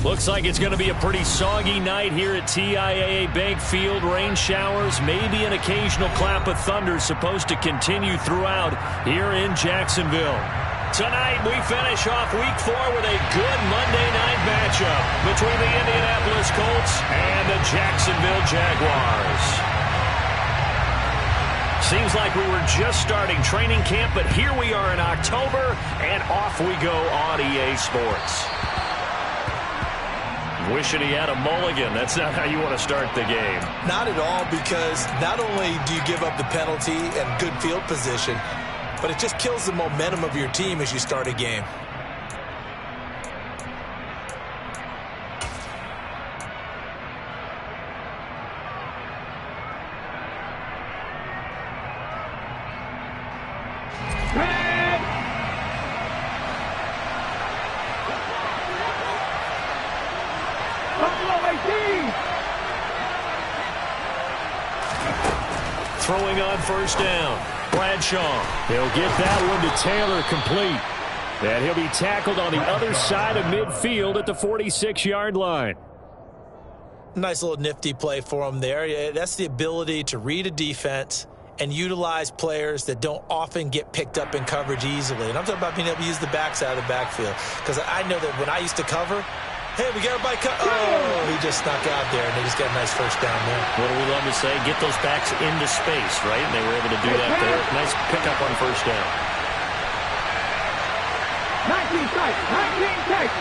Looks like it's going to be a pretty soggy night here at TIAA Bank Field. Rain showers, maybe an occasional clap of thunder supposed to continue throughout here in Jacksonville. Tonight we finish off Week 4 with a good Monday night matchup between the Indianapolis Colts and the Jacksonville Jaguars. Seems like we were just starting training camp, but here we are in October, and off we go on EA Sports. Wishing he had a mulligan. That's not how you want to start the game. Not at all, because not only do you give up the penalty and good field position, but it just kills the momentum of your team as you start a game. Throwing on first down. Bradshaw. He'll get that one to Taylor, complete. And he'll be tackled on the other side of midfield at the 46-yard line. Nice little nifty play for him there. That's the ability to read a defense and utilize players that don't often get picked up in coverage easily. And I'm talking about being able to use the backside of the backfield. Because I know that when I used to cover, hey, we got everybody cut. Oh, he just snuck out there, and they just got a nice first down there. What do we love to say? Get those backs into space, right? And they were able to do that there. Nice pickup on first down. 19 takes.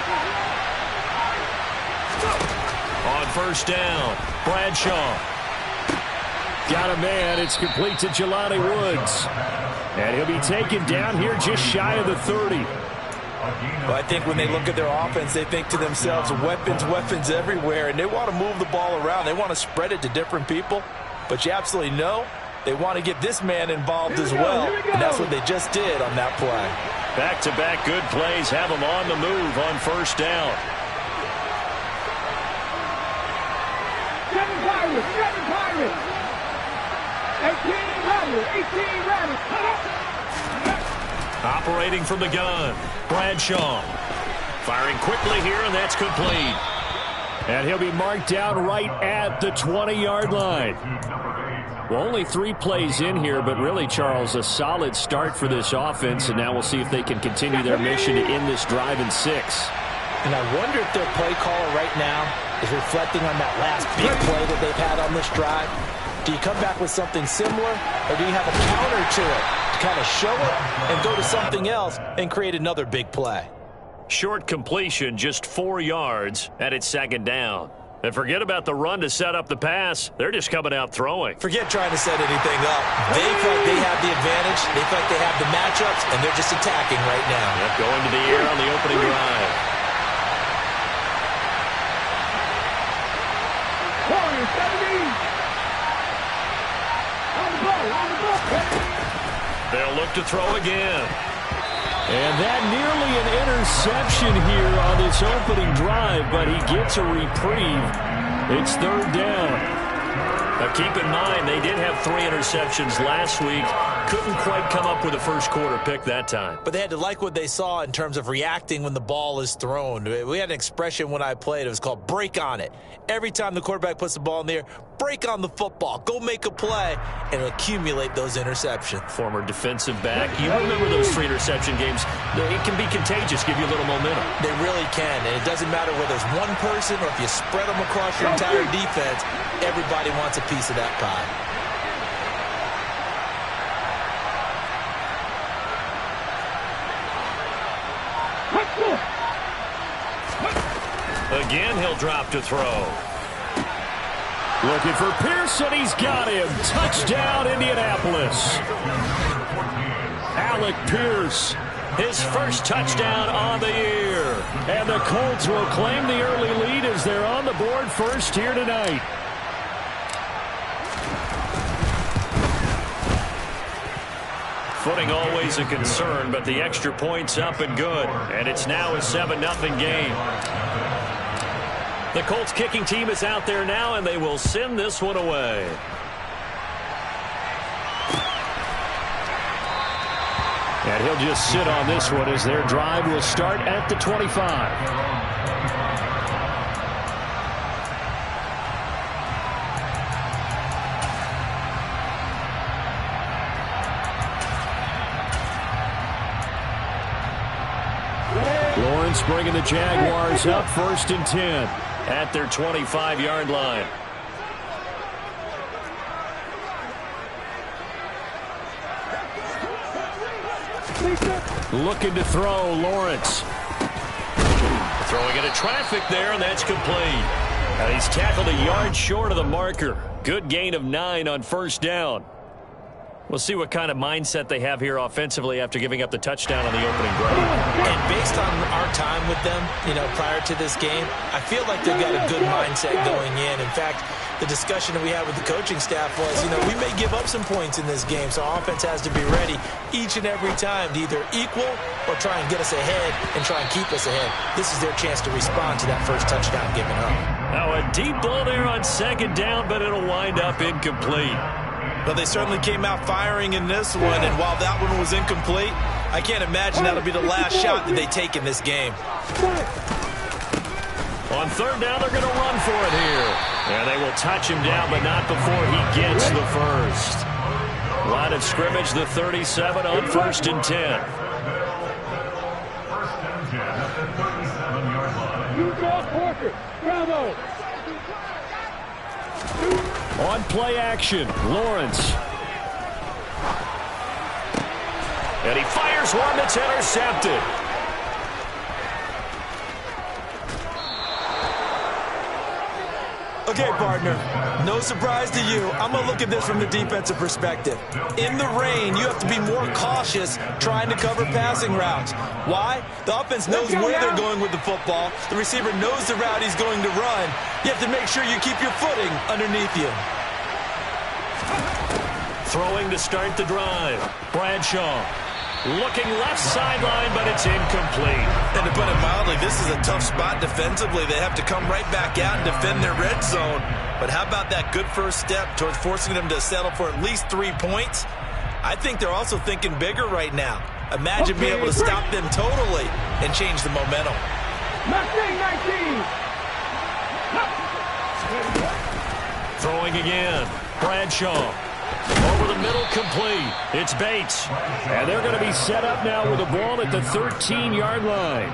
On first down, Bradshaw. Got a man. It's complete to Jelani Woods. And he'll be taken down here just shy of the 30. Well, I think when they look at their offense, they think to themselves, weapons everywhere, and they want to move the ball around. They want to spread it to different people, but you absolutely know they want to get this man involved as well, and that's what they just did on that play. Back-to-back good plays have them on the move on first down. 7 Pirates. 18 Rabbits. Operating from the gun, Bradshaw. Firing quickly here, and that's complete. And he'll be marked down right at the 20-yard line. Well, only 3 plays in here, but really, Charles, a solid start for this offense, and now we'll see if they can continue their mission to end this drive in 6. And I wonder if their play caller right now is reflecting on that last big play that they've had on this drive. Do you come back with something similar, or do you have a counter to it to kind of show it and go to something else and create another big play? Short completion, just 4 yards, and it's second down. And forget about the run to set up the pass. They're just coming out throwing. Forget trying to set anything up. They feel like they have the advantage. They feel like they have the matchups, and they're just attacking right now. Yep, going to the air on the opening drive. They'll look to throw again. And that nearly an interception here on this opening drive, but he gets a reprieve. It's third down. Now keep in mind, they did have 3 interceptions last week. Couldn't quite come up with a first quarter pick that time. But they had to like what they saw in terms of reacting when the ball is thrown. We had an expression when I played. It was called break on it. Every time the quarterback puts the ball in the air, break on the football. Go make a play and accumulate those interceptions. Former defensive back. You remember those 3 interception games. It can be contagious, give you a little momentum. They really can, and it doesn't matter whether it's one person or if you spread them across your entire defense. Everybody wants a piece of that pie. Again, he'll drop to throw. Looking for Pearson. He's got him. Touchdown, Indianapolis. Alec Pierce, his first touchdown on the year. And the Colts will claim the early lead as they're on the board first here tonight. Footing always a concern, but the extra point's up and good. And it's now a 7-0 game. The Colts kicking team is out there now, and they will send this one away. And he'll just sit on this one as their drive will start at the 25. offense, bringing the Jaguars up 1st and 10 at their 25-yard line. Looking to throw, Lawrence. Throwing into traffic there, and that's complete. And he's tackled a yard short of the marker. Good gain of 9 on 1st down. We'll see what kind of mindset they have here offensively after giving up the touchdown on the opening drive. And based on our time with them, prior to this game, I feel like they've got a good mindset going in. In fact, the discussion that we had with the coaching staff was, we may give up some points in this game, so our offense has to be ready each and every time to either equal or try and get us ahead and try and keep us ahead. This is their chance to respond to that first touchdown given up. Now a deep ball there on 2nd down, but it'll wind up incomplete. Well, they certainly came out firing in this one, and while that one was incomplete, I can't imagine that'll be the last shot that they take in this game. On 3rd down, they're going to run for it here. And they will touch him down, but not before he gets the first. Line of scrimmage, the 37 on 1st and 10. Bravo. On play action, Lawrence. And he fires one that's intercepted. Okay, partner, no surprise to you. I'm going to look at this from the defensive perspective. In the rain, you have to be more cautious trying to cover passing routes. Why? The offense knows where they're going with the football. The receiver knows the route he's going to run. You have to make sure you keep your footing underneath you. Throwing to start the drive. Bradshaw. Looking left sideline, but it's incomplete. And to put it mildly, this is a tough spot defensively. They have to come right back out and defend their red zone. But how about that good first step towards forcing them to settle for at least 3 points? I think they're also thinking bigger right now. Imagine being able to stop them totally and change the momentum. 19. Throwing again. Bradshaw. Over the middle, complete. It's Bates. And they're going to be set up now with the ball at the 13-yard line.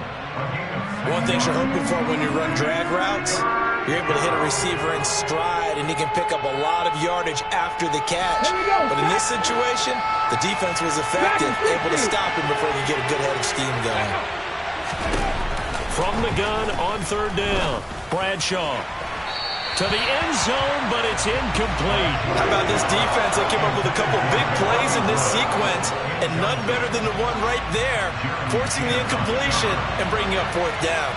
One thing you're hoping for when you run drag routes, you're able to hit a receiver in stride, and he can pick up a lot of yardage after the catch. But in this situation, the defense was effective, able to stop him before he could get a good head of steam going. From the gun on 3rd down, Bradshaw. To the end zone, but it's incomplete. How about this defense? They came up with a couple big plays in this sequence, and none better than the one right there, forcing the incompletion and bringing up 4th down.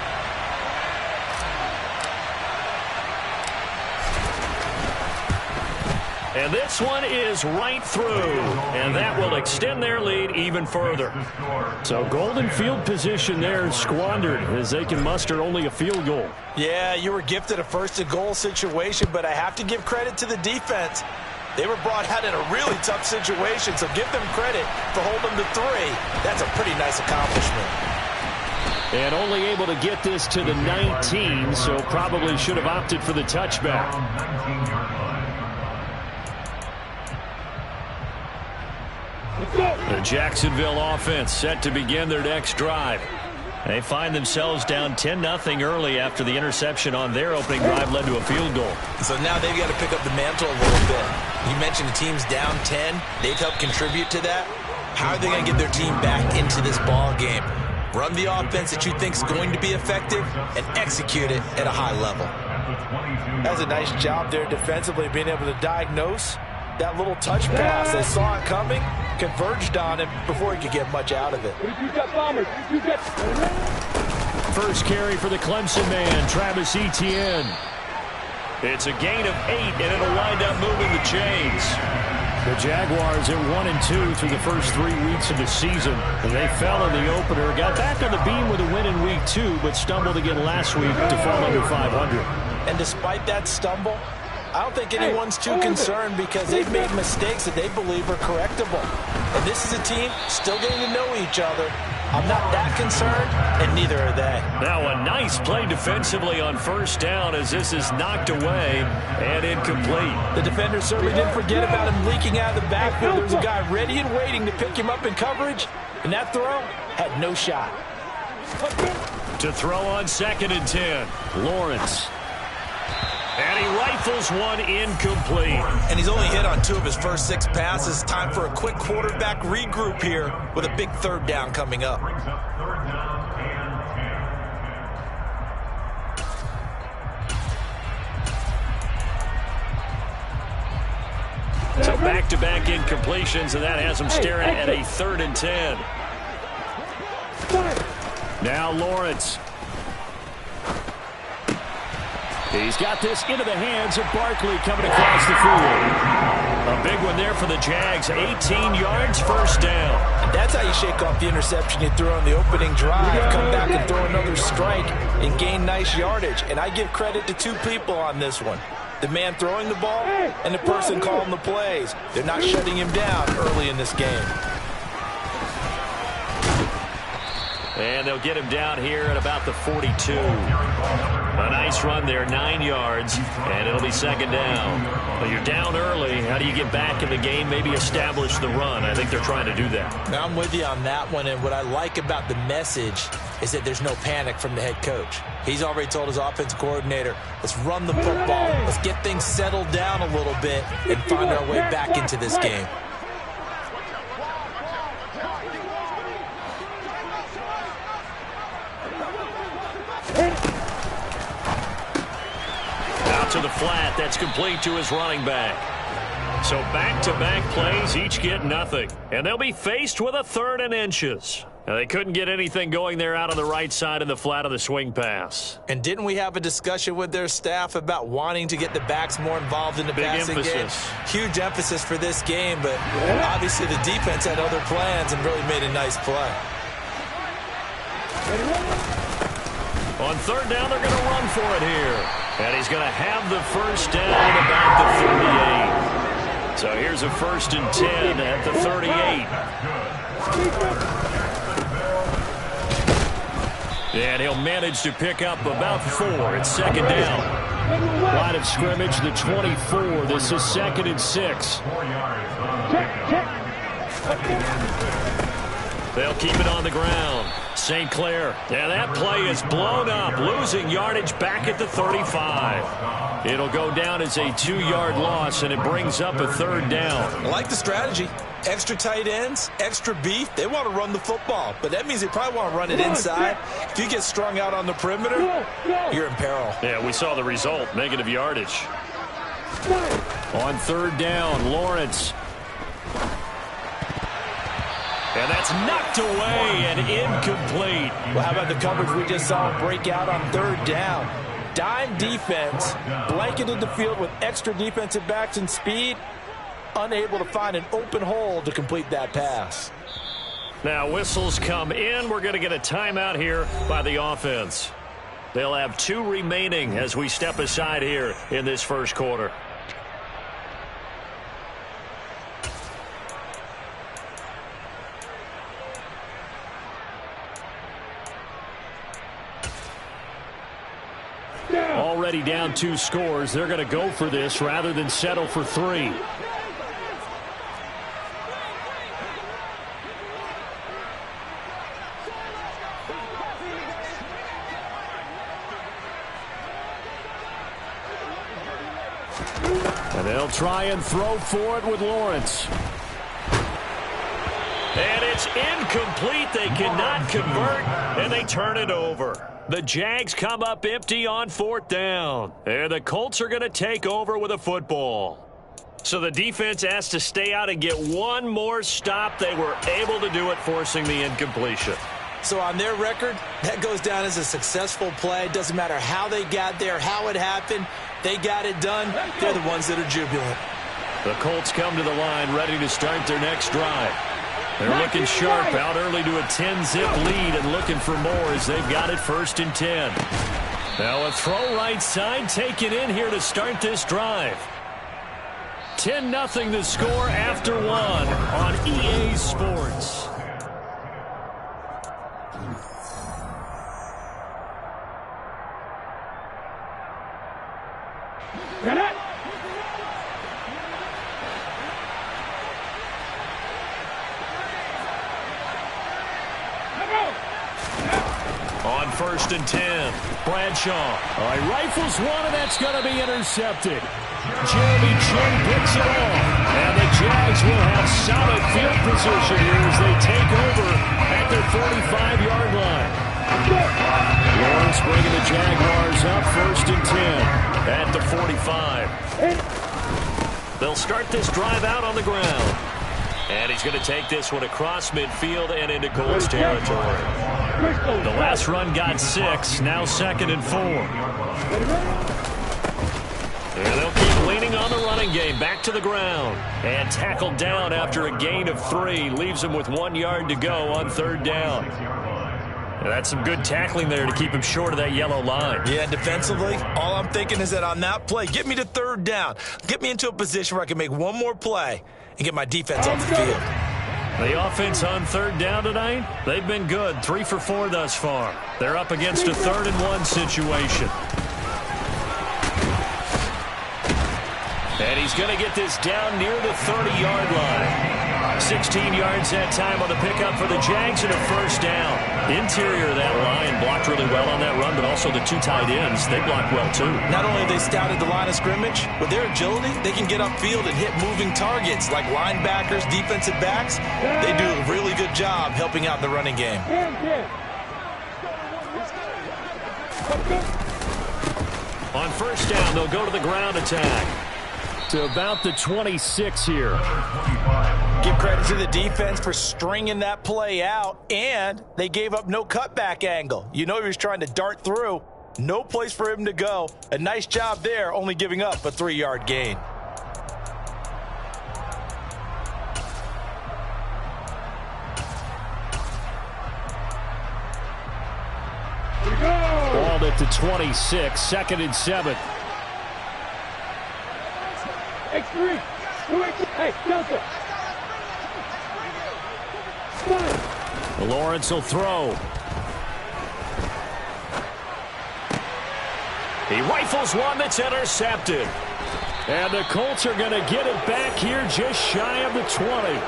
And this one is right through, and that will extend their lead even further. So golden field position there squandered as they can muster only a field goal. Yeah, you were gifted a 1st and goal situation, but I have to give credit to the defense. They were brought out in a really tough situation, so give them credit for holding them to 3. That's a pretty nice accomplishment. And only able to get this to the 19, so probably should have opted for the touchback. The Jacksonville offense set to begin their next drive. They find themselves down 10-0 early after the interception on their opening drive led to a field goal. So now they've got to pick up the mantle a little bit. You mentioned the team's down 10. They've helped contribute to that. How are they going to get their team back into this ball game? Run the offense that you think is going to be effective and execute it at a high level. That's a nice job there defensively, being able to diagnose that little touch pass. They saw it coming, converged on him before he could get much out of it. First carry for the Clemson man, Travis Etienne. It's a gain of 8, and it'll wind up moving the chains. The Jaguars at 1-2 through the first 3 weeks of the season. They fell in the opener, got back on the beam with a win in week 2, but stumbled again last week to fall under 500. And despite that stumble, I don't think anyone's too concerned because they've made mistakes that they believe are correctable. And this is a team still getting to know each other. I'm not that concerned, and neither are they. Now a nice play defensively on 1st down as this is knocked away and incomplete. The defender certainly didn't forget about him leaking out of the backfield. There was a guy ready and waiting to pick him up in coverage, and that throw had no shot. To throw on 2nd and 10. Lawrence. And he rifles one incomplete. And he's only hit on 2 of his first 6 passes. Time for a quick quarterback regroup here with a big 3rd down coming up. So back-to-back incompletions, and that has him staring at a 3rd and 10. Now Lawrence. He's got this into the hands of Barkley coming across the field. A big one there for the Jags. 18 yards, 1st down. And that's how you shake off the interception you threw on the opening drive. Come back and throw another strike and gain nice yardage. And I give credit to 2 people on this one. The man throwing the ball and the person calling the plays. They're not shutting him down early in this game. And they'll get him down here at about the 42. A nice run there, 9 yards, and it'll be 2nd down. Well, you're down early. How do you get back in the game, maybe establish the run? I think they're trying to do that. Now, I'm with you on that one, and what I like about the message is that there's no panic from the head coach. He's already told his offensive coordinator, let's run the football, let's get things settled down a little bit and find our way back into this game. To the flat, that's complete to his running back. So back-to-back plays, each get nothing. And they'll be faced with a 3rd and inches. Now, they couldn't get anything going there out on the right side of the flat of the swing pass. And didn't we have a discussion with their staff about wanting to get the backs more involved in the passing game? Huge emphasis for this game, but obviously the defense had other plans and really made a nice play. On 3rd down, they're going to run for it here. And he's going to have the 1st down about the 38. So here's a 1st and 10 at the 38. And he'll manage to pick up about 4. It's 2nd down. Line of scrimmage, the 24. This is 2nd and 6. They'll keep it on the ground. St. Clair. Yeah, that play is blown up, losing yardage back at the 35. It'll go down as a 2-yard loss, and it brings up a 3rd down. I like the strategy. Extra tight ends, extra beef. They want to run the football, but that means they probably want to run it inside. If you get strung out on the perimeter, you're in peril. Yeah, we saw the result, negative yardage. On 3rd down, Lawrence. And that's knocked away and incomplete. Well, how about the coverage we just saw him break out on 3rd down? Dime defense, blanketed the field with extra defensive backs and speed, unable to find an open hole to complete that pass. Now whistles come in. We're going to get a timeout here by the offense. They'll have 2 remaining as we step aside here in this 1st quarter. Already down 2 scores. They're going to go for this rather than settle for 3. And they'll try and throw for it with Lawrence. And it's incomplete. They cannot convert, and they turn it over. The Jags come up empty on 4th down. And the Colts are going to take over with a football. So the defense has to stay out and get one more stop. They were able to do it, forcing the incompletion. So on their record, that goes down as a successful play. Doesn't matter how they got there, how it happened. They got it done. They're the ones that are jubilant. The Colts come to the line ready to start their next drive. They're looking sharp, out early to a 10-zip lead and looking for more as they've got it 1st and 10. Now a throw right side taken in here to start this drive. 10-0 the score after 1 on EA Sports. On first and 10. Bradshaw. All right, rifles one, and that's going to be intercepted. Jeremy Chin picks it off. And the Jags will have solid field position here as they take over at their 45-yard line. Lawrence bringing the Jaguars up first and 10 at the 45. They'll start this drive out on the ground. And he's going to take this one across midfield and into Colts territory. The last run got 6, now 2nd and 4. And they'll keep leaning on the running game. Back to the ground. And tackled down after a gain of 3. Leaves him with 1 yard to go on 3rd down. And that's some good tackling there to keep him short of that yellow line. Yeah, defensively, all I'm thinking is that on that play, get me to 3rd down. Get me into a position where I can make one more play and get my defense off the field. The offense on 3rd down tonight, they've been good. 3 for 4 thus far. They're up against a 3rd and 1 situation. And he's going to get this down near the 30-yard line. 16 yards that time on the pickup for the Jags and a 1st down. Interior of that line blocked really well on that run, but also the 2 tight ends, they blocked well too. Not only have they scouted the line of scrimmage, with their agility, they can get upfield and hit moving targets like linebackers, defensive backs. They do a really good job helping out the running game. On 1st down, they'll go to the ground attack. To about the 26 here. Give credit to the defense for stringing that play out, and they gave up no cutback angle. You know he was trying to dart through. No place for him to go. A nice job there, only giving up a 3-yard gain. Ball at the 26, 2nd and 7. X3. Hey, Delta. Lawrence will throw. He rifles one that's intercepted. And the Colts are going to get it back here just shy of the 20.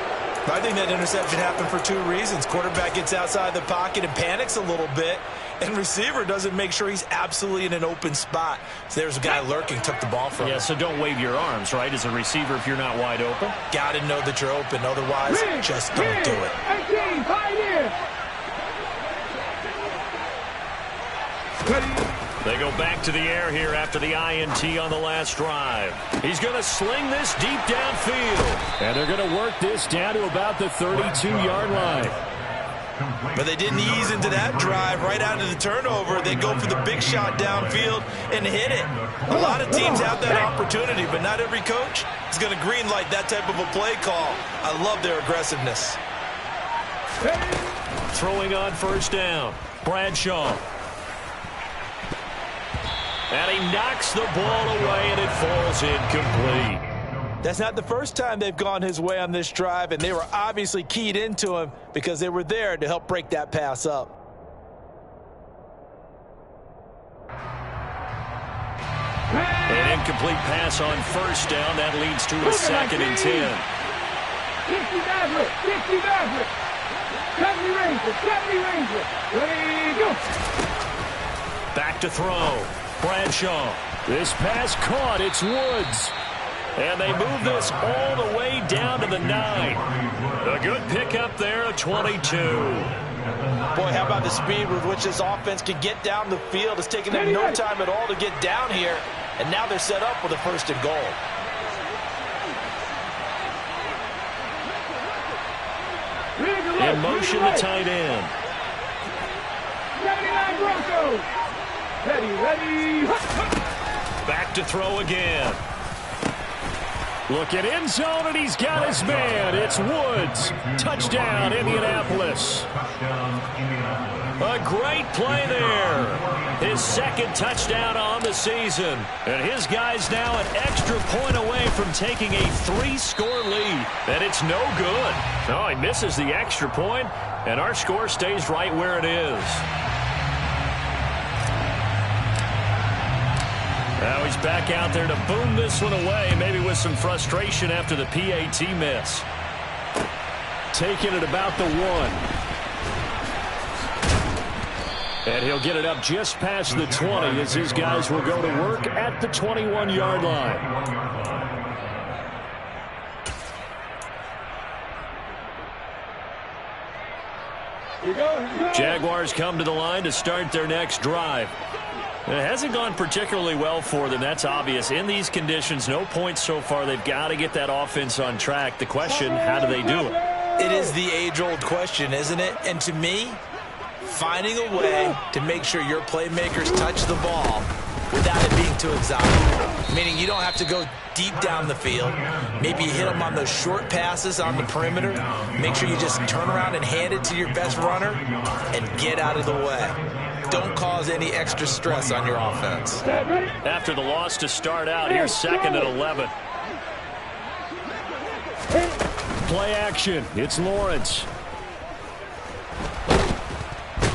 I think that interception happened for 2 reasons. Quarterback gets outside the pocket and panics a little bit, and receiver doesn't make sure he's absolutely in an open spot. So there's a guy lurking, took the ball from him. Yeah, so don't wave your arms, right, as a receiver if you're not wide open. Got to know that you're open. Otherwise, just don't do it. 18, Pioneer. They go back to the air here after the INT on the last drive. He's going to sling this deep downfield. And they're going to work this down to about the 32-yard line. But they didn't ease into that drive right out of the turnover. They go for the big shot downfield and hit it. A lot of teams have that opportunity, but not every coach is going to green light that type of a play call. I love their aggressiveness. Throwing on 1st down. Bradshaw. And he knocks the ball away, and it falls incomplete. That's not the first time they've gone his way on this drive, and they were obviously keyed into him because they were there to help break that pass up. An incomplete pass on 1st down. That leads to a 2nd and 10. 60 Maverick, 60 Maverick. 70 Ranger, 70 Ranger. Ready, go. Back to throw. Bradshaw. This pass caught. It's Woods. And they move this all the way down to the 9. A good pickup there, a 22. Boy, how about the speed with which this offense can get down the field? It's taken them no time at all to get down here. And now they're set up with a 1st and goal. In motion, the tight end. 79 Broncos. Ready. Back to throw again. Look at end zone, and he's got his man. It's Woods. Touchdown, Indianapolis. A great play there. His 2nd touchdown on the season. And his guy's now an extra point away from taking a 3-score lead. And it's no good. No, he misses the extra point, and our score stays right where it is. Now he's back out there to boom this one away, maybe with some frustration after the PAT miss. Taking it about the 1. And he'll get it up just past the 20 as his guys will go to work at the 21-yard line. Jaguars come to the line to start their next drive. It hasn't gone particularly well for them. That's obvious. In these conditions, no points so far. They've got to get that offense on track. The question, how do they do it? It is the age-old question, isn't it? And to me, finding a way to make sure your playmakers touch the ball without it being too exotic. Meaning you don't have to go deep down the field. Maybe you hit them on those short passes on the perimeter. Make sure you just turn around and hand it to your best runner and get out of the way. Don't cause any extra stress on your offense. After the loss to start out, here's 2nd and 11. Play action. It's Lawrence.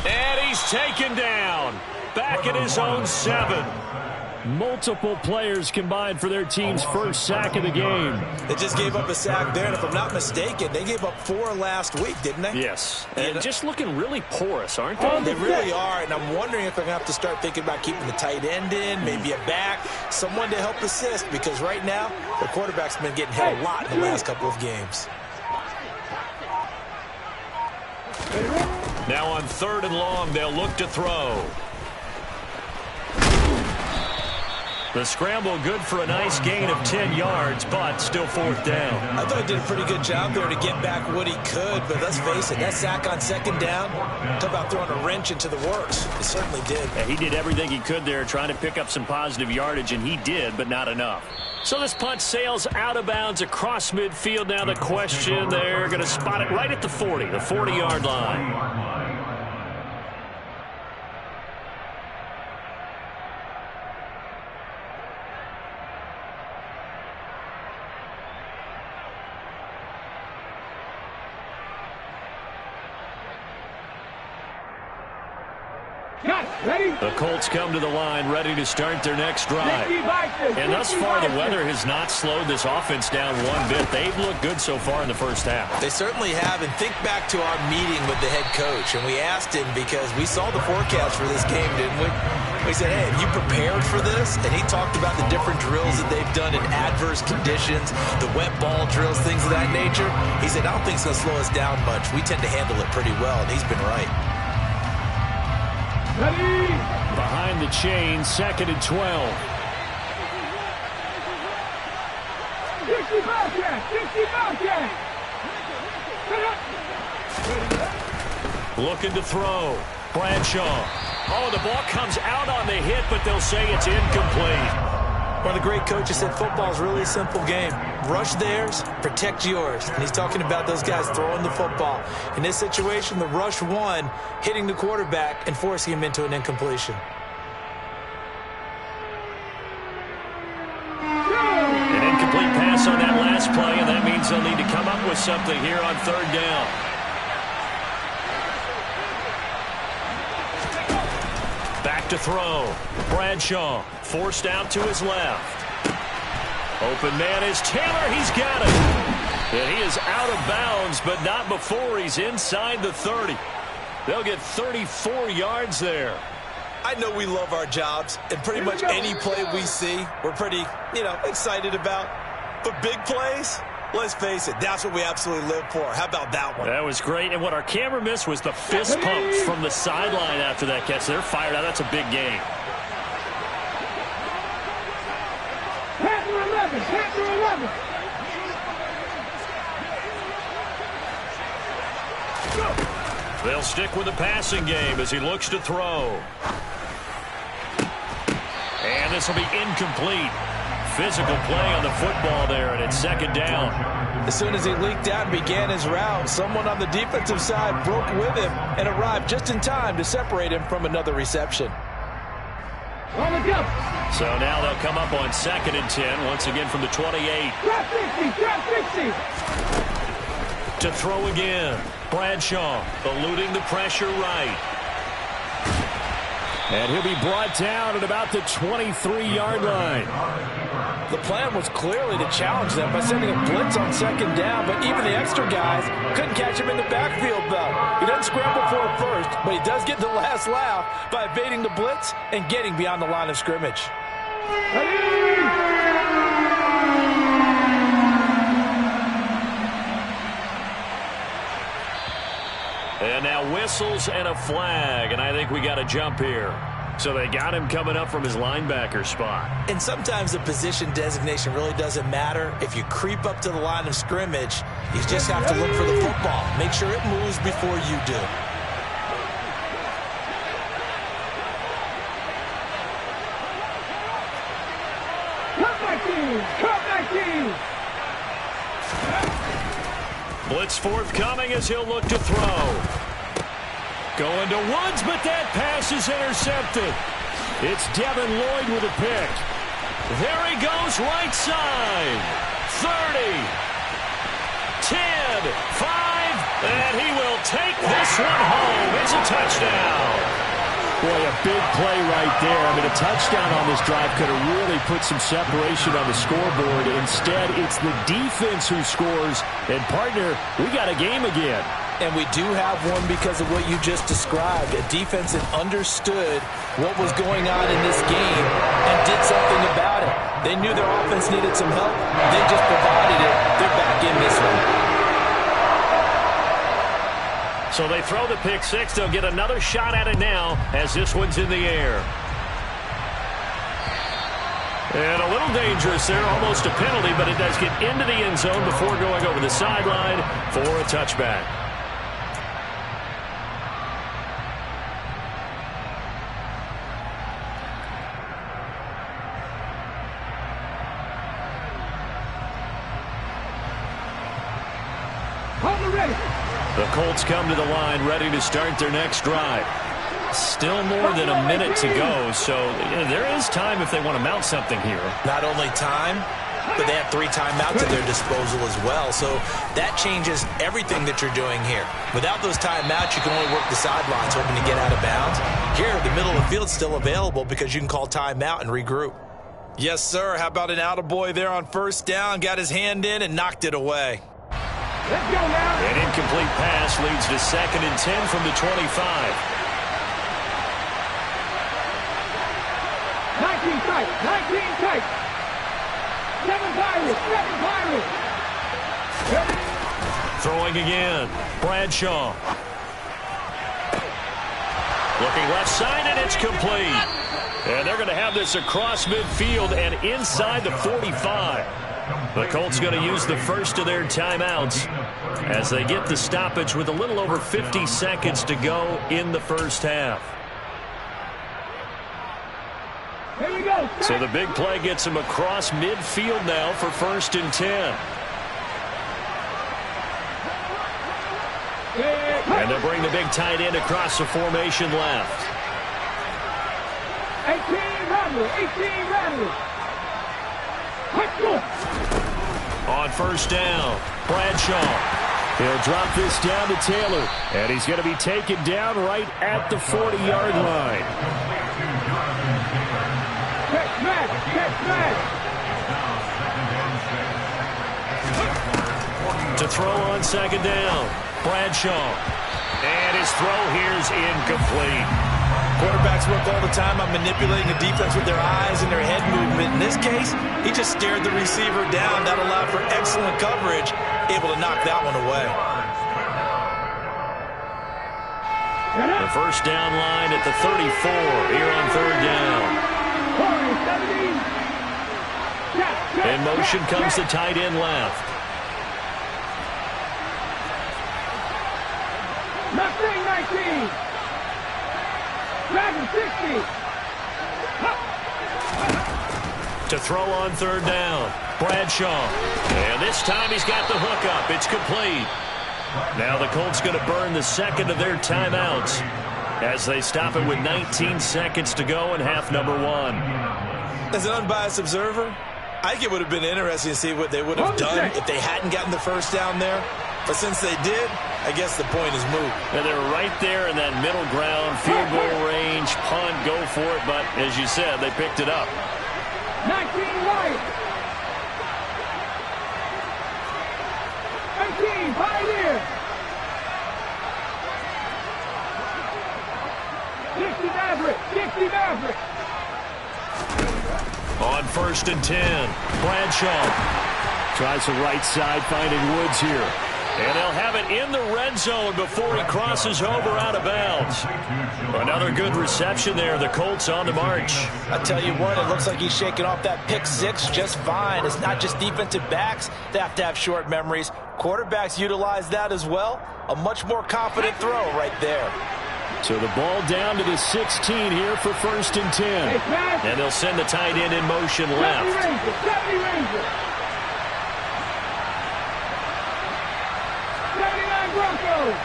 And he's taken down. Back at his own 7. Multiple players combined for their team's first sack of the game. They just gave up a sack there, and if I'm not mistaken, they gave up 4 last week, didn't they? Yes, and just looking really porous, aren't they? They really are, and I'm wondering if they're going to have to start thinking about keeping the tight end in, maybe a back, someone to help assist, because right now, the quarterback's been getting hit a lot in the last couple of games. Now on 3rd and long, they'll look to throw. The scramble good for a nice gain of 10 yards, but still 4th down. I thought he did a pretty good job there to get back what he could, but let's face it, that sack on 2nd down, talk about throwing a wrench into the works. It certainly did. Yeah, he did everything he could there trying to pick up some positive yardage, and he did, but not enough. So this punt sails out of bounds across midfield. Now the question, they're going to spot it right at the 40, the 40-yard line. The Colts come to the line ready to start their next drive. And thus far, the weather has not slowed this offense down one bit. They've looked good so far in the first half. They certainly have. And think back to our meeting with the head coach. And we asked him because we saw the forecast for this game, didn't we? We said, hey, have you prepared for this? And he talked about the different drills that they've done in adverse conditions, the wet ball drills, things of that nature. He said, I don't think it's going to slow us down much. We tend to handle it pretty well, and he's been right. Ready? Behind the chain, 2nd and 12. 60 Bobcats! 60 Bobcats! Looking to throw. Bradshaw. Oh, the ball comes out on the hit, but they'll say it's incomplete. One of the great coaches said football is really a simple game. Rush theirs, protect yours. And he's talking about those guys throwing the football. In this situation, the rush won, hitting the quarterback and forcing him into an incompletion. An incomplete pass on that last play, and that means they'll need to come up with something here on 3rd down. Back to throw. Bradshaw forced out to his left. Open man is Taylor. He's got it. And he is out of bounds, but not before he's inside the 30. They'll get 34 yards there. I know we love our jobs, and pretty much any play we see, we're pretty, excited about. But big plays, let's face it, that's what we absolutely live for. How about that one? That was great. And what our camera missed was the fist pump from the sideline after that catch. They're fired out. That's a big game. Panther 11! Panther 11! They'll stick with the passing game as he looks to throw. And this will be incomplete. Physical play on the football there, and it's 2nd down. As soon as he leaked out and began his route, someone on the defensive side broke with him and arrived just in time to separate him from another reception. On the jump! So now they'll come up on 2nd and 10, once again from the 28. Drop 60! Drop 60! To throw again. Bradshaw eluding the pressure right. And he'll be brought down at about the 23-yard line. The plan was clearly to challenge them by sending a blitz on second down, but even the extra guys couldn't catch him in the backfield, though. He doesn't scramble for it first, but he does get the last laugh by evading the blitz and getting beyond the line of scrimmage. And now whistles and a flag, and I think we got a jump here. So they got him coming up from his linebacker spot. And sometimes the position designation really doesn't matter. If you creep up to the line of scrimmage, you just have to look for the football. Make sure it moves before you do. Blitz forthcoming as he'll look to throw. Going to Woods, but that pass is intercepted. It's Devin Lloyd with a pick. There he goes, right side. 30, 10, 5, and he will take this one home. It's a touchdown. Boy, a big play right there. I mean, a touchdown on this drive could have really put some separation on the scoreboard. Instead, it's the defense who scores. And, partner, we got a game again. And we do have one because of what you just described. A defense that understood what was going on in this game and did something about it. They knew their offense needed some help. They just provided it. They're back in this one. So they throw the pick six. They'll get another shot at it now as this one's in the air. And a little dangerous there, almost a penalty, but it does get into the end zone before going over the sideline for a touchback. The Colts come to the line ready to start their next drive. Still more than a minute to go, so there is time if they want to mount something here. Not only time, but they have 3 timeouts at their disposal as well, so that changes everything that you're doing here. Without those timeouts, you can only work the sidelines hoping to get out of bounds. Here, the middle of the field is still available because you can call timeout and regroup. Yes, sir. How about an attaboy there on first down? Got his hand in and knocked it away. Let's go now. An incomplete pass leads to 2nd and 10 from the 25. 19 tight, 19 tight. 7 Pirates, 7 Pirates. Throwing again, Bradshaw. Looking left side, and it's complete. And they're going to have this across midfield and inside the 45. The Colts going to use the first of their timeouts as they get the stoppage with a little over 50 seconds to go in the first half. Here we go. So the big play gets him across midfield now for 1st and 10. And they'll bring the big tight end across the formation left. 18 Rattlers, 18 Rattlers. Let's go. On first down, Bradshaw. He'll drop this down to Taylor, and he's going to be taken down right at the 40-yard line. Catch back, catch back. To throw on 2nd down, Bradshaw. And his throw here is incomplete. Quarterbacks work all the time on manipulating the defense with their eyes and their head movement. In this case, he just stared the receiver down. That allowed for excellent coverage, able to knock that one away. The first down line at the 34 here on 3rd down. In motion comes the tight end left. Mustang 19. Dragon 60. To throw on 3rd down, Bradshaw. And this time he's got the hook up. It's complete. Now the Colts going to burn the 2nd of their timeouts as they stop it with 19 seconds to go in half number 1. As an unbiased observer, I think it would have been interesting to see what they would have done if they hadn't gotten the first down there. But since they did, I guess the point is moot. And they're right there in that middle ground, field goal range, punt, go for it. But as you said, they picked it up. 19 right. Pioneer. 60 Maverick. 60 Maverick. On 1st and 10, Bradshaw tries the right side, finding Woods here. And they'll have it in the red zone before he crosses over out of bounds. Another good reception there. The Colts on the march. I tell you what, it looks like he's shaking off that pick six just fine. It's not just defensive backs that have to have short memories. Quarterbacks utilize that as well. A much more confident throw right there. So the ball down to the 16 here for 1st and 10. And they'll send the tight end in motion left. 70 Ranger. 79 Broncos.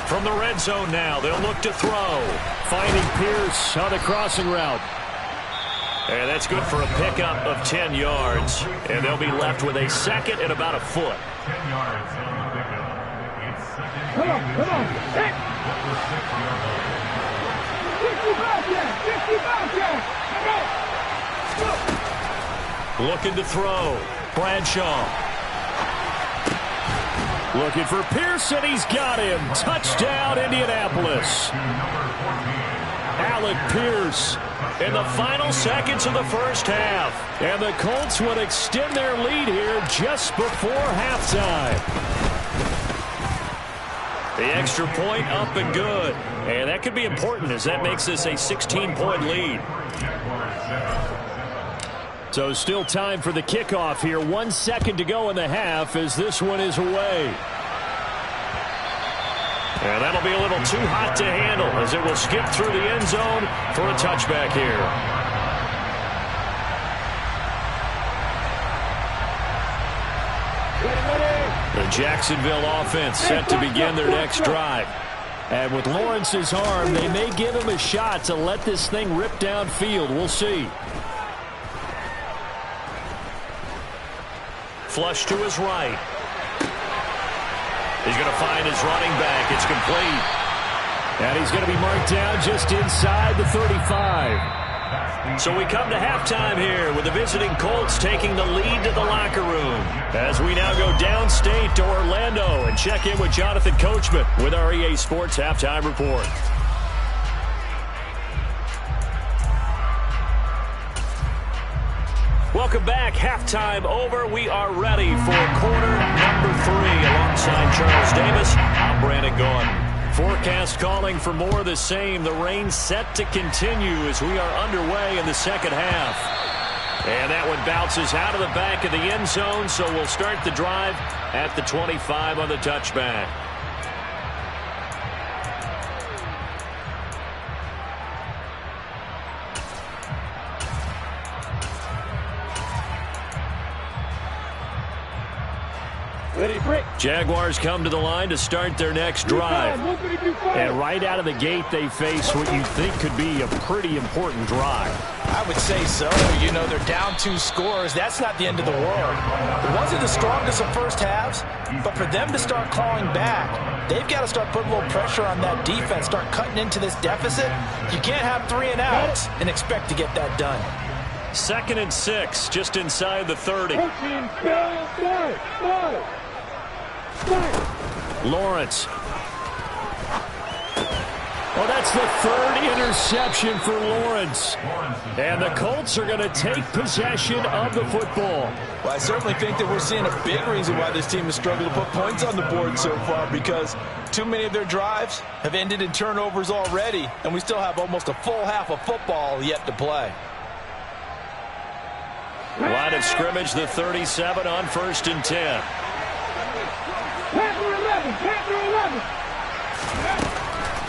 From the red zone now, they'll look to throw. Finding Pierce on the crossing route. And that's good for a pickup of 10 yards. And they'll be left with a second and about a foot. 10 yards. Come on. Hit. 65 Jack. 65 Jack. Looking to throw. Bradshaw. Looking for Pearson. He's got him. Touchdown, Indianapolis. Alec Pierce in the final seconds of the first half. And the Colts would extend their lead here just before halftime. The extra point up and good. And that could be important as that makes this a 16-point lead. So still time for the kickoff here. 1 second to go in the half as this one is away. And that'll be a little too hot to handle as it will skip through the end zone for a touchback here. The Jacksonville offense set to begin their next drive. And with Lawrence's arm, they may give him a shot to let this thing rip downfield. We'll see. Flush to his right. He's going to find his running back. It's complete. And he's going to be marked down just inside the 35. So we come to halftime here with the visiting Colts taking the lead to the locker room. As we now go downstate to Orlando and check in with Jonathan Coachman with our EA Sports Halftime Report. Welcome back. Halftime over. We are ready for quarter number 3 alongside Charles Davis. I'm Brandon Gordon. Forecast calling for more of the same. The rain set to continue as we are underway in the second half. And that one bounces out of the back of the end zone, so we'll start the drive at the 25 on the touchback. Jaguars come to the line to start their next drive. And right out of the gate, they face what you think could be a pretty important drive. I would say so. You know, they're down 2 scores. That's not the end of the world. It wasn't the strongest of first halves, but for them to start clawing back, they've got to start putting a little pressure on that defense, start cutting into this deficit. You can't have 3 and outs and expect to get that done. 2nd and 6, just inside the 30. Lawrence. Oh, that's the 3rd interception for Lawrence. And the Colts are going to take possession of the football. Well, I certainly think that we're seeing a big reason why this team has struggled to put points on the board so far, because too many of their drives have ended in turnovers already, and we still have almost a full half of football yet to play. Line of scrimmage, the 37 on 1st and 10. Panther 11.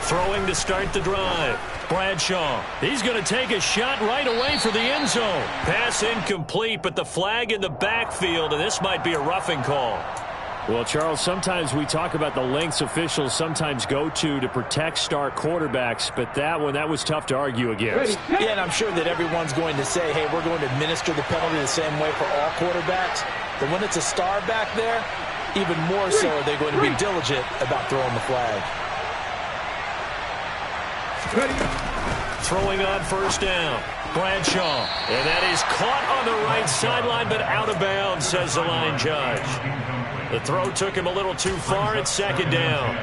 Throwing to start the drive. Bradshaw. He's going to take a shot right away for the end zone. Pass incomplete, but the flag in the backfield, and this might be a roughing call. Well, Charles, sometimes we talk about the lengths officials sometimes go to protect star quarterbacks, but that was tough to argue against. Yeah, and I'm sure that everyone's going to say, hey, we're going to administer the penalty the same way for all quarterbacks. But when it's a star back there, even more so are they going to be diligent about throwing the flag. throwing on first down. Bradshaw. And that is caught on the right sideline, but out of bounds, says the line judge. The throw took him a little too far. It's second down.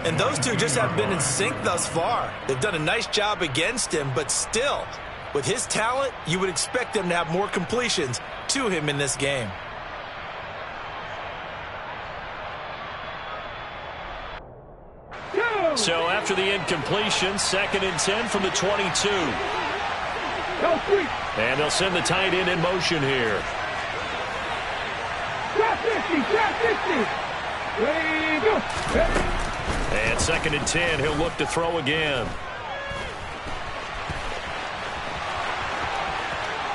And those two just haven't been in sync thus far. They've done a nice job against him, but still, with his talent, you would expect them to have more completions to him in this game. So after the incompletion, 2nd and 10 from the 22. And they'll send the tight end in motion here. And 2nd and 10, he'll look to throw again.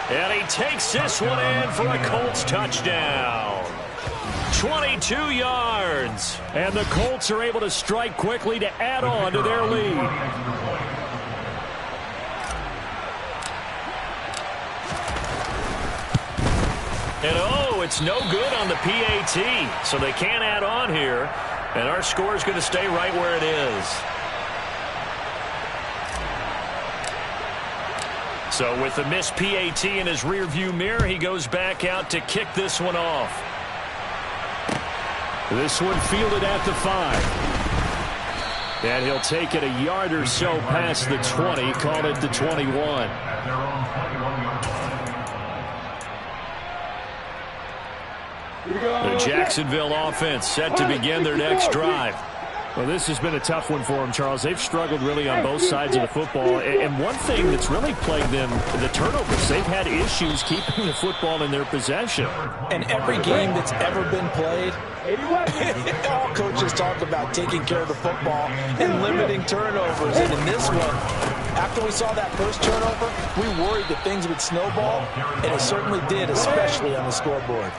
And he takes this one in for a Colts touchdown. 22 yards. And the Colts are able to strike quickly to add on to their lead. And oh, it's no good on the PAT. So they can't add on here. And our score is going to stay right where it is. So with the missed PAT in his rearview mirror, he goes back out to kick this one off. This one fielded at the 5. And he'll take it a yard or so past the 20, call it the 21. The Jacksonville offense set to begin their next drive. Well, this has been a tough one for them, Charles. They've struggled really on both sides of the football. And one thing that's really plagued them, the turnovers. They've had issues keeping the football in their possession. And every game that's ever been played, all coaches talk about taking care of the football and limiting turnovers. And in this one, after we saw that first turnover, we worried that things would snowball, and it certainly did, especially on the scoreboard.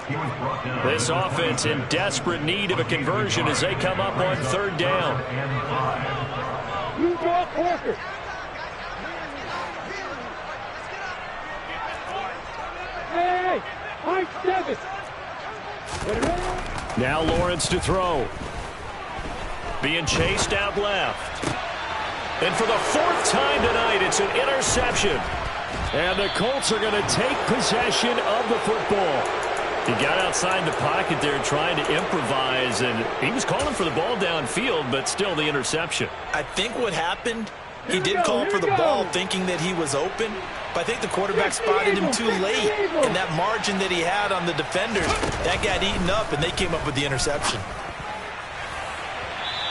This offense in desperate need of a conversion as they come up on 3rd down. Hey, I'm 7. Now Lawrence to throw. Being chased out left. And for the 4th time tonight, it's an interception. And the Colts are going to take possession of the football. He got outside the pocket there trying to improvise, and he was calling for the ball downfield, but still the interception. I think what happened, he did call for the ball thinking that he was open, but I think the quarterback spotted him too late, and that margin that he had on the defenders, that got eaten up, and they came up with the interception.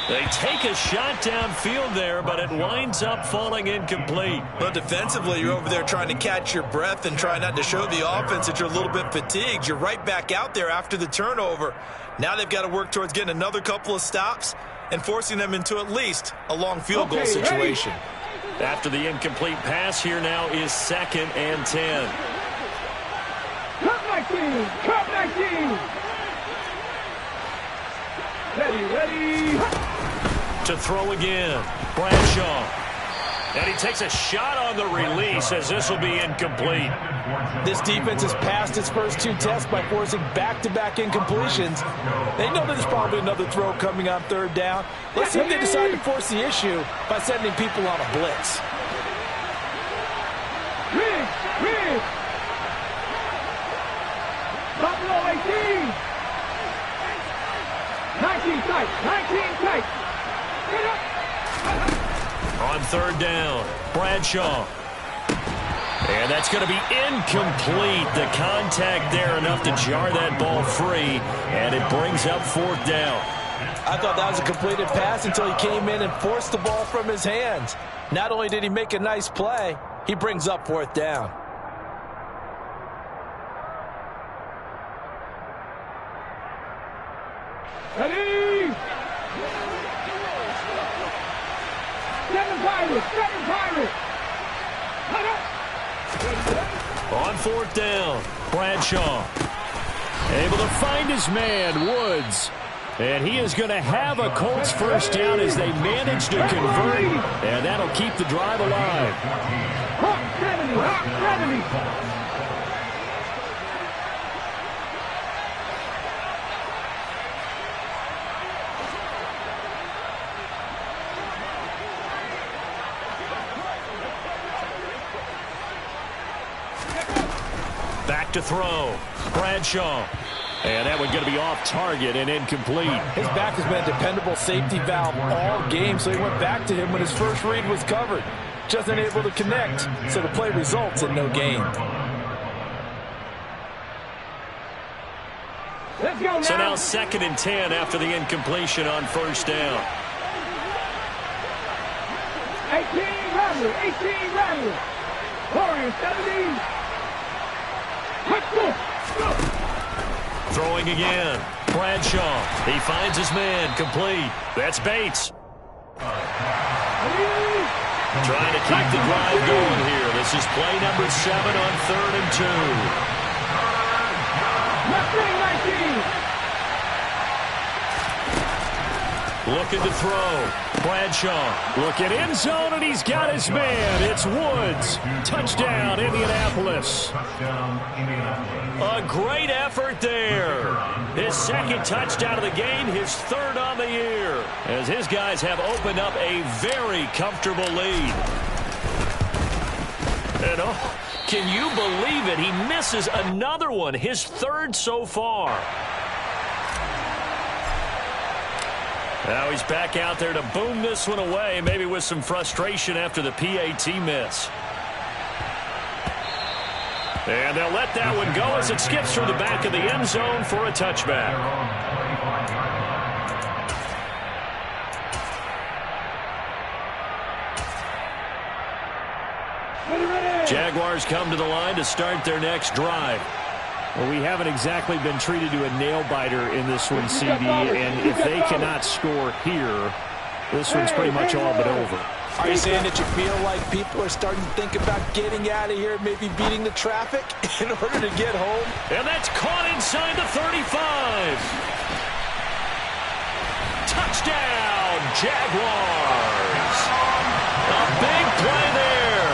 They take a shot downfield there, but it winds up falling incomplete. Well, defensively, you're over there trying to catch your breath and try not to show the offense that you're a little bit fatigued. You're right back out there after the turnover. Now they've got to work towards getting another couple of stops and forcing them into at least a long field goal situation. After the incomplete pass, here now is 2nd and 10. Cut 19! Cut 19! Ready! To throw again, Bradshaw. And he takes a shot on the release as this will be incomplete. This defense has passed its first 2 tests by forcing back-to-back incompletions. They know there's probably another throw coming on 3rd down. Let's see if they decide to force the issue by sending people on a blitz. Rig! Buffalo 18! 19 tight! 19 tight! Get up! On 3rd down, Bradshaw. And that's going to be incomplete. The contact there enough to jar that ball free, and it brings up 4th down. I thought that was a completed pass until he came in and forced the ball from his hands. Not only did he make a nice play, he brings up 4th down. Ready! 7 Pirates! Cut up! On 4th down, Bradshaw. Able to find his man, Woods. And he is going to have a Colts first down as they manage to convert. And that'll keep the drive alive. Hawk 70! Hawk 70! to throw. Bradshaw. And that one going to be off target and incomplete. His back has been a dependable safety valve all game, so he went back to him when his first read was covered. Just unable to connect, so the play results in no gain. Let's go now. So now 2nd and 10 after the incompletion on first down. 18 Rattler, 18 Rattler. Warriors 17. Let's go. Throwing again. Bradshaw. He finds his man. Complete. That's Bates. Trying to keep the drive going here. This is play number 7 on 3rd and 2. Left wing 19. Looking to throw. Bradshaw looking end zone, and he's got his man. It's Woods. Touchdown, Indianapolis. A great effort there. His 2nd touchdown of the game, his 3rd on the year, as his guys have opened up a very comfortable lead. And oh, can you believe it? He misses another one, his 3rd so far. Now he's back out there to boom this one away, maybe with some frustration after the PAT miss. And they'll let that one go as it skips through the back of the end zone for a touchback. Jaguars come to the line to start their next drive. Well, we haven't exactly been treated to a nail-biter in this one, CD, and if they cannot score here, this one's pretty much all but over. Are you saying that you feel like people are starting to think about getting out of here, maybe beating the traffic in order to get home? And that's caught inside the 35. Touchdown, Jaguars. A big play there.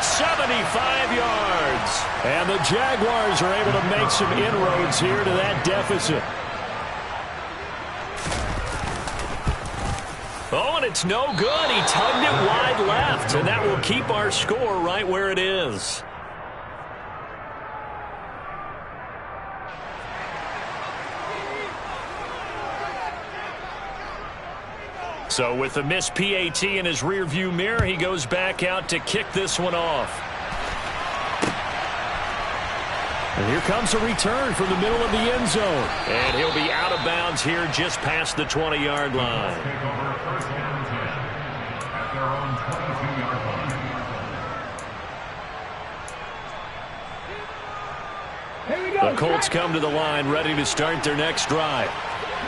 75 yards. And the Jaguars are able to make some inroads here to that deficit. Oh, and it's no good. He tugged it wide left, and that will keep our score right where it is. So with the missed PAT in his rearview mirror, he goes back out to kick this one off. And here comes a return from the middle of the end zone. And he'll be out of bounds here just past the 20-yard line. The Colts come to the line ready to start their next drive.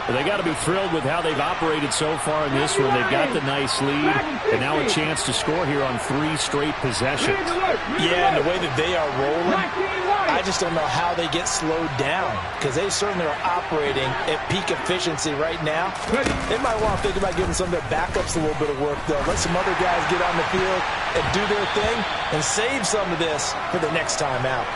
Well, they got to be thrilled with how they've operated so far in this one. They've got the nice lead, and now a chance to score here on 3 straight possessions. Yeah, and the way that they are rolling, I just don't know how they get slowed down, because they certainly are operating at peak efficiency right now. They might want to think about giving some of their backups a little bit of work, though. Let some other guys get on the field and do their thing and save some of this for the next time out.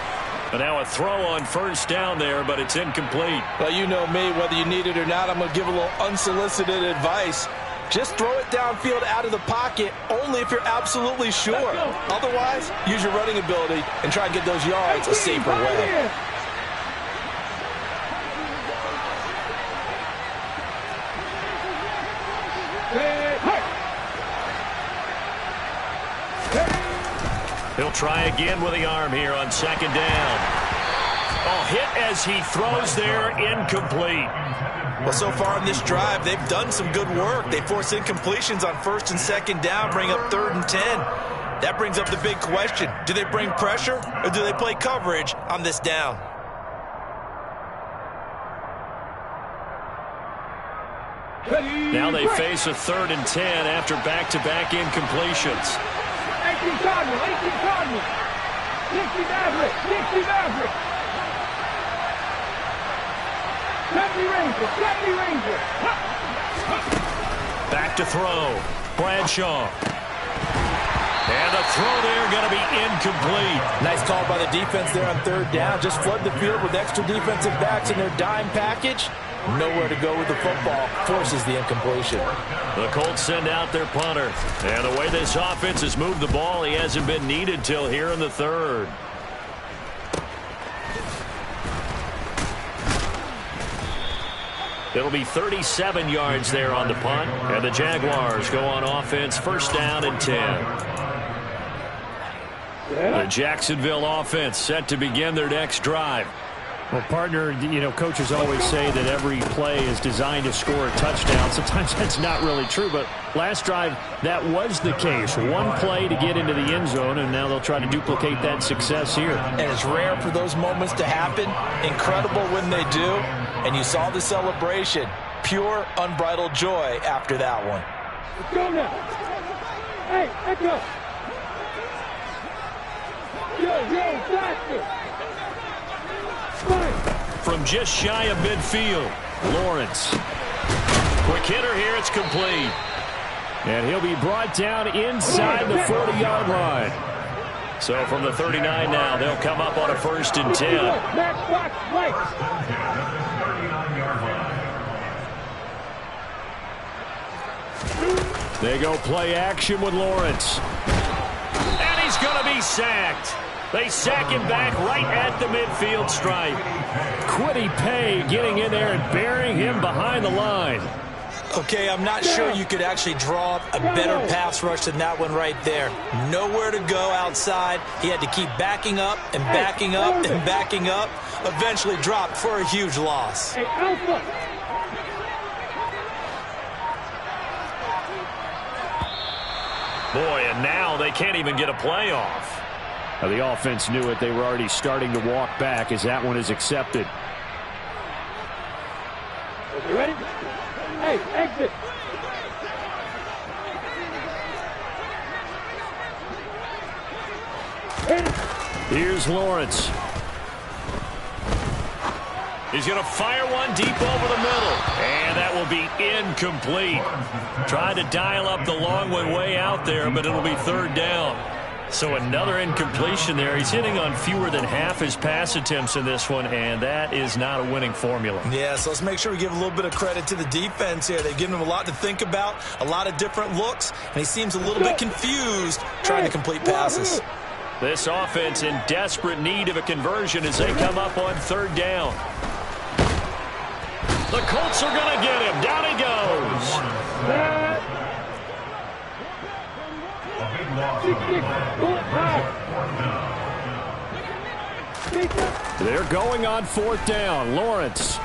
But now a throw on first down there, but it's incomplete. Well, you know me, whether you need it or not, I'm going to give a little unsolicited advice. Just throw it downfield out of the pocket only if you're absolutely sure. Otherwise, use your running ability and try and get those yards a safer way. He'll try again with the arm here on second down. Oh, hit as he throws there, incomplete. Well, so far in this drive, they've done some good work. They force incompletions on first and second down, bring up 3rd and 10. That brings up the big question. Do they bring pressure or do they play coverage on this down? Now they face a 3rd and 10 after back-to-back incompletions. 18 Cardinal, 18 Cardinal. 60 Maverick, 60 Maverick. 70 Ranger, 70 Ranger. Back to throw. Bradshaw. And the throw there going to be incomplete. Nice call by the defense there on 3rd down. Just flood the field with extra defensive backs in their dime package. Nowhere to go with the football. Forces the incompletion. The Colts send out their punter. And the way this offense has moved the ball, he hasn't been needed till here in the 3rd. It'll be 37 yards there on the punt, and the Jaguars go on offense, first down and 10. The Jacksonville offense set to begin their next drive. Well, partner, you know, coaches always say that every play is designed to score a touchdown. Sometimes that's not really true, but last drive, that was the case. One play to get into the end zone, and now they'll try to duplicate that success here. And it's rare for those moments to happen. Incredible when they do. And you saw the celebration. Pure, unbridled joy after that one. Let's go now. Hey, let's go. Yo, faster. From just shy of midfield, Lawrence. Quick hitter here, it's complete. And he'll be brought down inside the 40-yard line. So from the 39 now, they'll come up on a first and 10. They go play action with Lawrence. And he's going to be sacked. They sack him back right at the midfield stripe. Quiddy Pay getting in there and burying him behind the line. Okay, I'm not sure you could actually draw up a better pass rush than that one right there. Nowhere to go outside. He had to keep backing up and backing up and backing up. Eventually dropped for a huge loss. Hey, Alpha. Boy, and now they can't even get a play off. The offense knew it. They were already starting to walk back as that one is accepted. You ready? Hey, exit. Here's Lawrence. He's going to fire one deep over the middle. And that will be incomplete. Tried to dial up the long one way out there, but it'll be third down. So another incompletion there. He's hitting on fewer than half his pass attempts in this one, and that is not a winning formula. Yeah, so let's make sure we give a little bit of credit to the defense here. They've given him a lot to think about, a lot of different looks, and he seems a little bit confused trying to complete passes. This offense in desperate need of a conversion as they come up on third down. The Colts are going to get him. Down he goes. They're going on fourth down. Lawrence.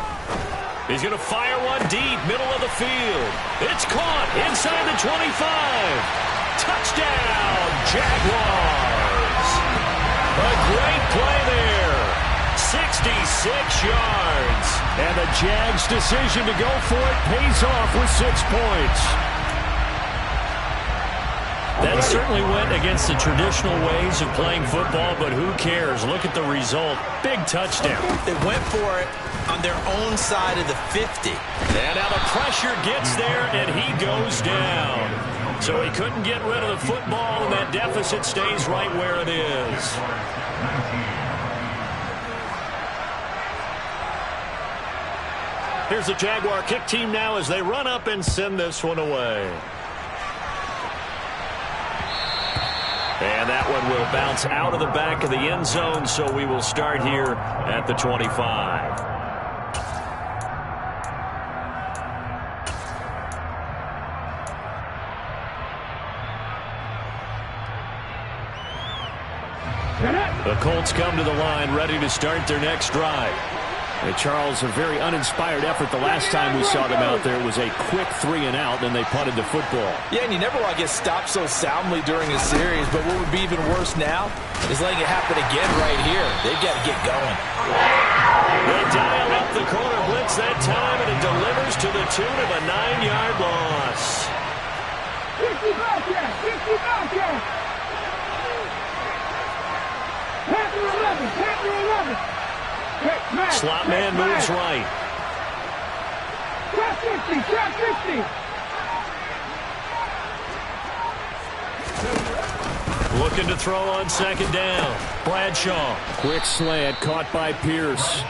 He's going to fire one deep, middle of the field. It's caught inside the 25. Touchdown, Jaguars. A great play there. 66 yards. And the Jags' decision to go for it pays off with 6 points. That certainly went against the traditional ways of playing football, but who cares? Look at the result. Big touchdown. They went for it on their own side of the 50. And now the pressure gets there, and he goes down. So he couldn't get rid of the football, and that deficit stays right where it is. Here's the Jaguar kick team now as they run up and send this one away. And that one will bounce out of the back of the end zone, so we will start here at the 25. The Colts come to the line ready to start their next drive. Hey, Charles, a very uninspired effort the last time we saw them out there. It was a quick 3 and out, then they punted the football. Yeah, and you never want to get stopped so soundly during a series, but what would be even worse now is letting it happen again right here. They've got to get going. They dial up the corner blitz that time, and it delivers to the tune of a 9-yard loss. 50 back here! 50 back here! Panther 11! Panther 11! Slot man moves right. Trap 50! Trap 50! Looking to throw on second down. Bradshaw. Quick slant caught by Pierce.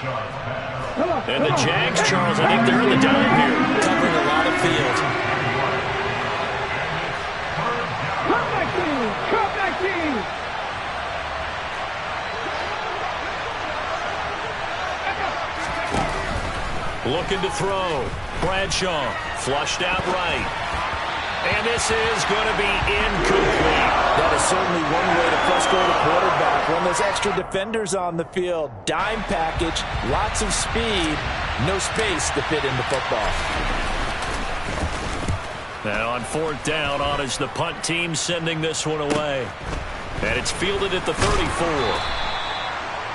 And the Jags, Charles, I think they're in the dime here. Covering a lot of field. Come back team! Come back team! Looking to throw. Bradshaw flushed out right. And this is going to be incomplete. That is certainly one way to frustrate a quarterback. When there's extra defenders on the field, dime package, lots of speed, no space to fit in the football. Now on fourth down, on is the punt team sending this one away. And it's fielded at the 34.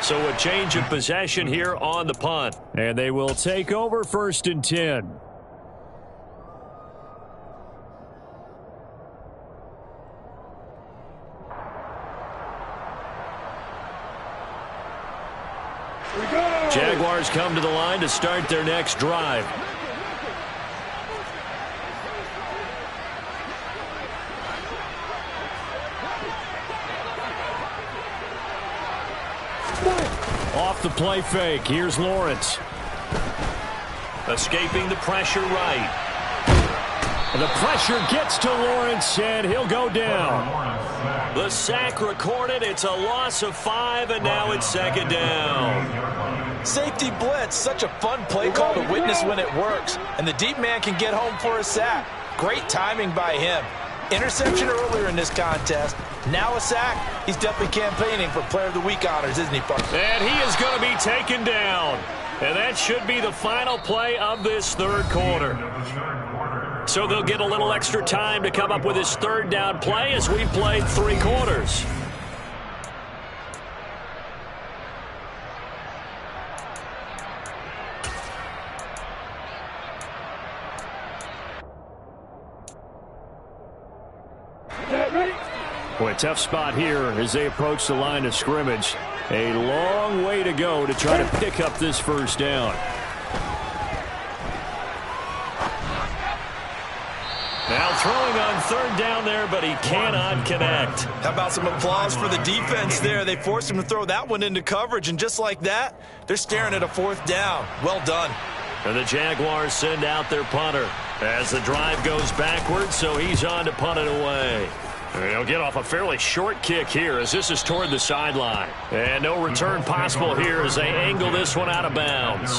So a change of possession here on the punt. And they will take over 1st and 10. Jaguars come to the line to start their next drive. Off the play fake. Here's Lawrence. Escaping the pressure right. And the pressure gets to Lawrence, and he'll go down. The sack recorded. It's a loss of 5, and now it's 2nd down. Safety blitz, such a fun play call to witness when it works. And the deep man can get home for a sack. Great timing by him. Interception earlier in this contest. Now a sack. He's definitely campaigning for Player of the Week honors, isn't he, Buck? And he is going to be taken down. And that should be the final play of this 3rd quarter. So they'll get a little extra time to come up with his 3rd down play as we played 3 quarters. Boy, tough spot here as they approach the line of scrimmage. A long way to go to try to pick up this 1st down. Now throwing on 3rd down there, but he cannot connect. How about some applause for the defense there? They forced him to throw that one into coverage, and just like that, they're staring at a 4th down. Well done. And the Jaguars send out their punter as the drive goes backwards, so he's on to punt it away. He'll get off a fairly short kick here as this is toward the sideline. And no return possible here as they angle this one out of bounds.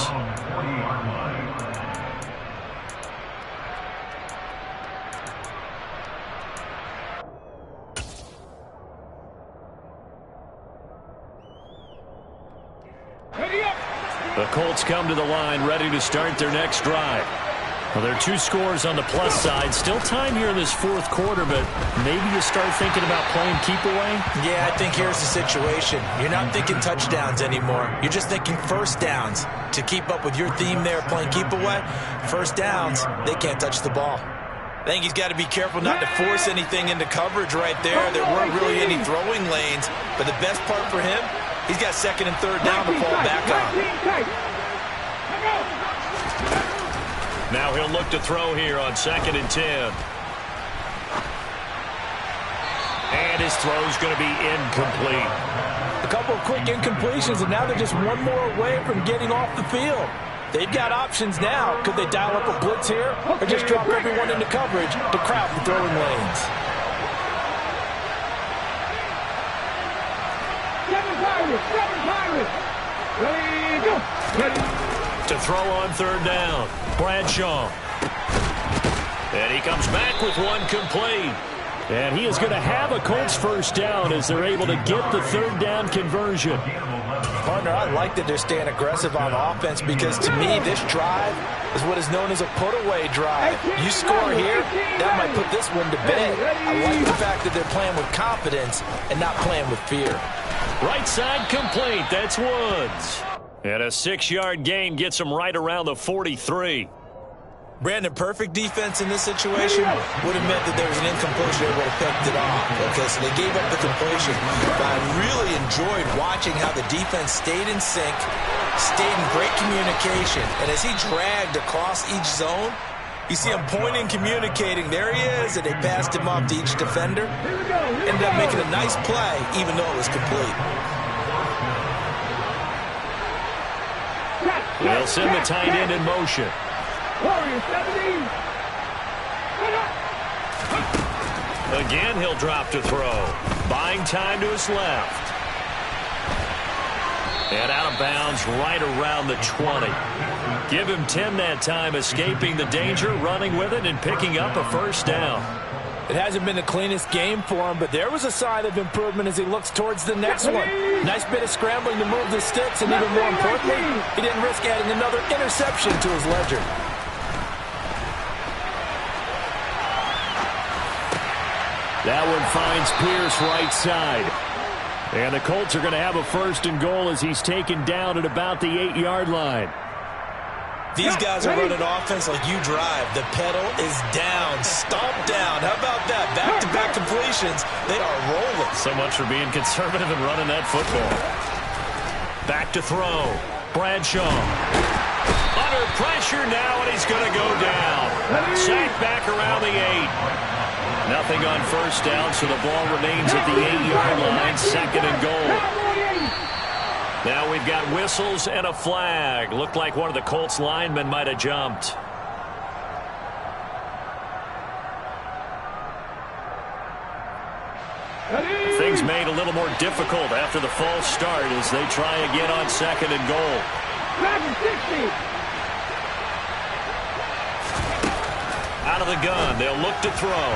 The Colts come to the line ready to start their next drive. Well, there are 2 scores on the plus side. Still time here in this 4th quarter, but maybe you start thinking about playing keep away? Yeah, I think here's the situation. You're not thinking touchdowns anymore. You're just thinking 1st downs. To keep up with your theme there, playing keep away, 1st downs, they can't touch the ball. I think he's got to be careful not to force anything into coverage right there. There weren't really any throwing lanes, but the best part for him, he's got 2nd and 3rd down to fall back on. Now he'll look to throw here on 2nd and 10. And his throw's going to be incomplete. A couple of quick incompletions, and now they're just one more away from getting off the field. They've got options now. Could they dial up a blitz here or just drop everyone into coverage to crowd the throwing lanes? 7 Pirates. Ready, go. Ready. To throw on 3rd down, Bradshaw. And he comes back with one complete. And he is going to have a Colts 1st down as they're able to get the 3rd down conversion. Partner, I like that they're staying aggressive on offense because to me this drive is what is known as a put-away drive. You score here, that might put this one to bed. I like the fact that they're playing with confidence and not playing with fear. Right side complete. That's Woods. And a 6-yard gain gets him right around the 43. Brandon, perfect defense in this situation would have meant that there was an incompletion. They would have picked it off. Okay, so they gave up the completion. But I really enjoyed watching how the defense stayed in sync, stayed in great communication. And as he dragged across each zone, you see him pointing, communicating. There he is, and they passed him off to each defender. Ended up making a nice play, even though it was complete. They'll send the tight end in motion. Again, he'll drop to throw. Buying time to his left. And out of bounds right around the 20. Give him 10 that time, escaping the danger, running with it, and picking up a first down. It hasn't been the cleanest game for him, but there was a sign of improvement as he looks towards the next one. Nice bit of scrambling to move the sticks, and even more importantly, he didn't risk adding another interception to his ledger. That one finds Pierce right side. And the Colts are going to have a first and goal as he's taken down at about the 8-yard line. These guys are running offense like you drive. The pedal is down, stomp down. How about that? Back-to-back completions. They are rolling. So much for being conservative and running that football. Back to throw. Bradshaw. Under pressure now, and he's going to go down. Sacked back around the 8. Nothing on first down, so the ball remains at the 8-yard line, second and goal. Now we've got whistles and a flag. Looked like one of the Colts linemen might have jumped. Things made a little more difficult after the false start as they try again on second and goal. Out of the gun, they'll look to throw.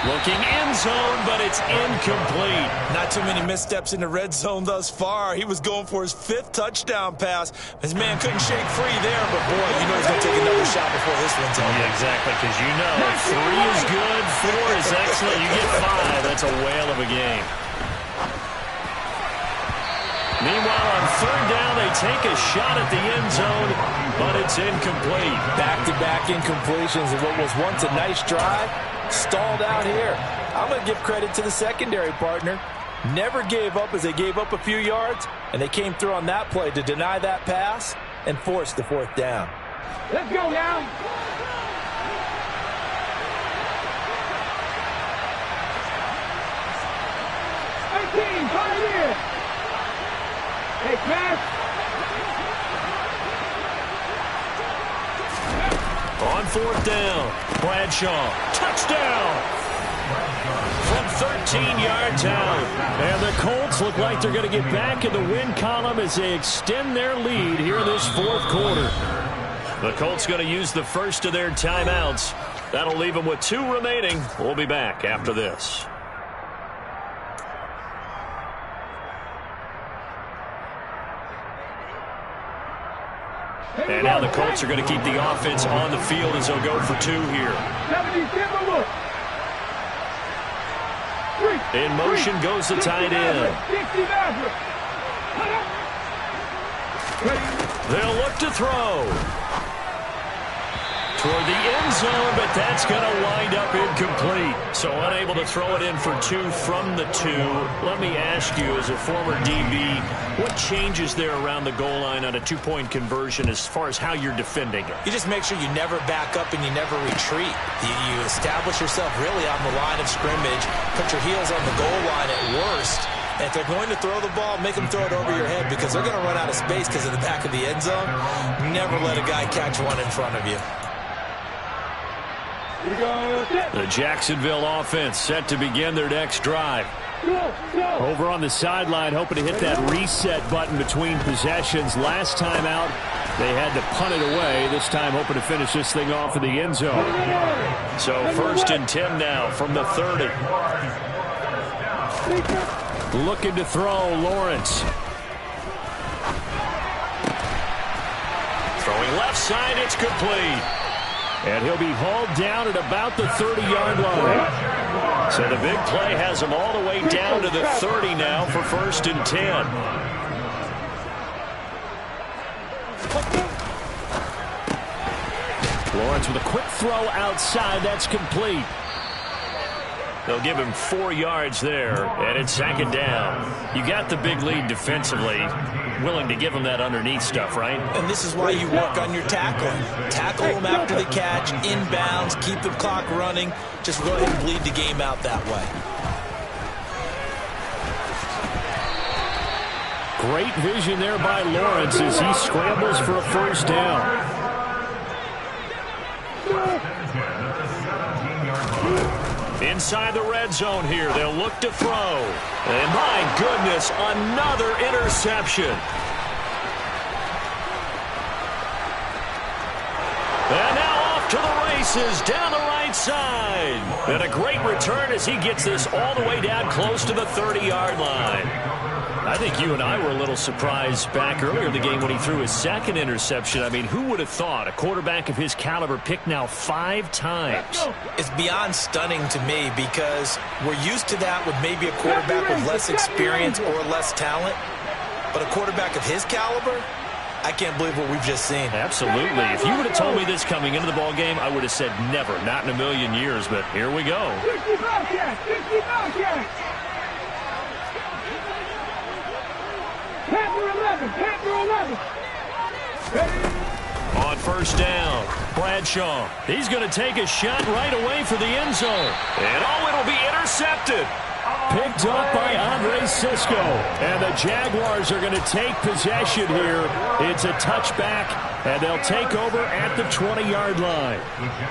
Looking end zone, but it's incomplete. Not too many missteps in the red zone thus far. He was going for his 5th touchdown pass. His man couldn't shake free there, but boy, you know he's going to take another shot before this one's over. Yeah, exactly, because you know 3 is good, 4 is excellent. You get 5, that's a whale of a game. Meanwhile, on third down, they take a shot at the end zone, but it's incomplete. Back-to-back incompletions of what was once a nice drive. Stalled out here. I'm going to give credit to the secondary partner. Never gave up as they gave up a few yards, and they came through on that play to deny that pass and force the 4th down. Let's go now. Hey, pass. On 4th down, Bradshaw, touchdown from 13 yards out. And the Colts look like they're going to get back in the win column as they extend their lead here in this 4th quarter. The Colts going to use the first of their timeouts. That'll leave them with 2 remaining. We'll be back after this. And now the Colts are going to keep the offense on the field as they'll go for 2 here. In motion goes the tight end. They'll look to throw. Toward the end zone, but that's going to wind up incomplete. So unable to throw it in for 2 from the 2. Let me ask you, as a former DB, what changes there around the goal line on a 2-point conversion as far as how you're defending it? You just make sure you never back up and you never retreat. You establish yourself really on the line of scrimmage, put your heels on the goal line at worst. And if they're going to throw the ball, make them throw it over your head because they're going to run out of space because of the back of the end zone. Never let a guy catch one in front of you. The Jacksonville offense set to begin their next drive. Over on the sideline, hoping to hit that reset button between possessions. Last time out, they had to punt it away. This time, hoping to finish this thing off in the end zone. So 1st and 10 now from the 30. Looking to throw, Lawrence. Throwing left side, it's complete. And he'll be hauled down at about the 30-yard line. So the big play has him all the way down to the 30 now for 1st and 10. Lawrence with a quick throw outside. That's complete. They'll give him 4 yards there, and it's 2nd down. You got the big lead defensively. Willing to give them that underneath stuff, right? And this is why you work on your tackling. Tackle them after the catch, inbounds, keep the clock running. Just go ahead and bleed the game out that way. Great vision there by Lawrence as he scrambles for a 1st down. Inside the red zone here, they'll look to throw. And my goodness, another interception. races down the right side. And a great return as he gets this all the way down close to the 30-yard line. I think you and I were a little surprised back earlier in the game when he threw his second interception. I mean, who would have thought a quarterback of his caliber picked now 5 times? It's beyond stunning to me because we're used to that with maybe a quarterback with less experience or less talent. But a quarterback of his caliber, I can't believe what we've just seen. Absolutely. If you would have told me this coming into the ball game, I would have said never, not in a million years. But here we go. 50 VsJax, 50 VsJax. Panther 11, Panther 11. On first down, Bradshaw. He's going to take a shot right away for the end zone. And it'll be intercepted. Picked up by Andre Sisco. And the Jaguars are going to take possession here. It's a touchback, and they'll take over at the 20-yard line.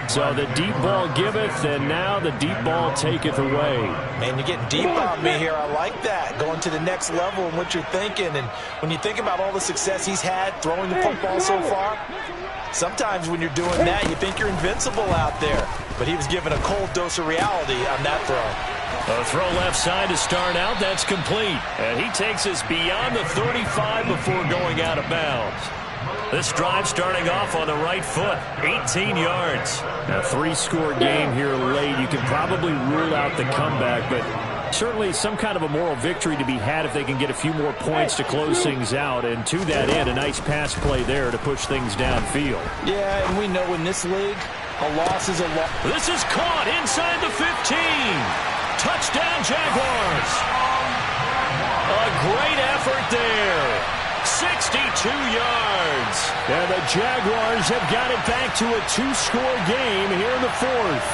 So the deep ball giveth, and now the deep ball taketh away. Man, you're getting deep on me here. I like that. Going to the next level and what you're thinking. And when you think about all the success he's had throwing the football so far, sometimes when you're doing that, you think you're invincible out there. But he was given a cold dose of reality on that throw. A throw left side to start out. That's complete. And he takes us beyond the 35 before going out of bounds. This drive starting off on the right foot. 18 yards. A 3-score game here late. You can probably rule out the comeback, but certainly some kind of a moral victory to be had if they can get a few more points to close things out. And to that end, a nice pass play there to push things downfield. Yeah, and we know in this league, a loss is a loss. This is caught inside the 15. Touchdown, Jaguars. A great effort there. 62 yards. And the Jaguars have got it back to a 2-score game here in the 4th.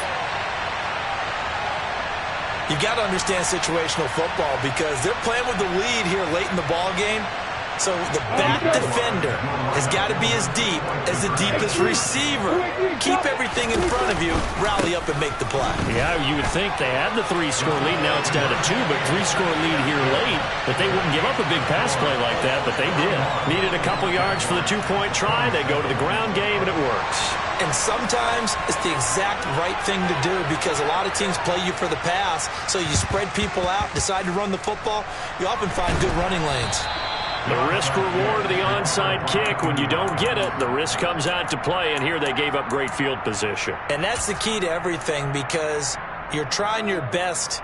You've got to understand situational football because they're playing with the lead here late in the ball game. So the back defender has got to be as deep as the deepest receiver. Keep everything in front of you, rally up and make the play. Yeah, you would think they had the 3-score lead. Now it's down to 2, but 3-score lead here late. But they wouldn't give up a big pass play like that, but they did. Needed a couple yards for the 2-point try. They go to the ground game, and it works. And sometimes it's the exact right thing to do because a lot of teams play you for the pass. So you spread people out, decide to run the football. You often find good running lanes. The risk-reward of the onside kick. When you don't get it, the risk comes out to play, and here they gave up great field position. And that's the key to everything because you're trying your best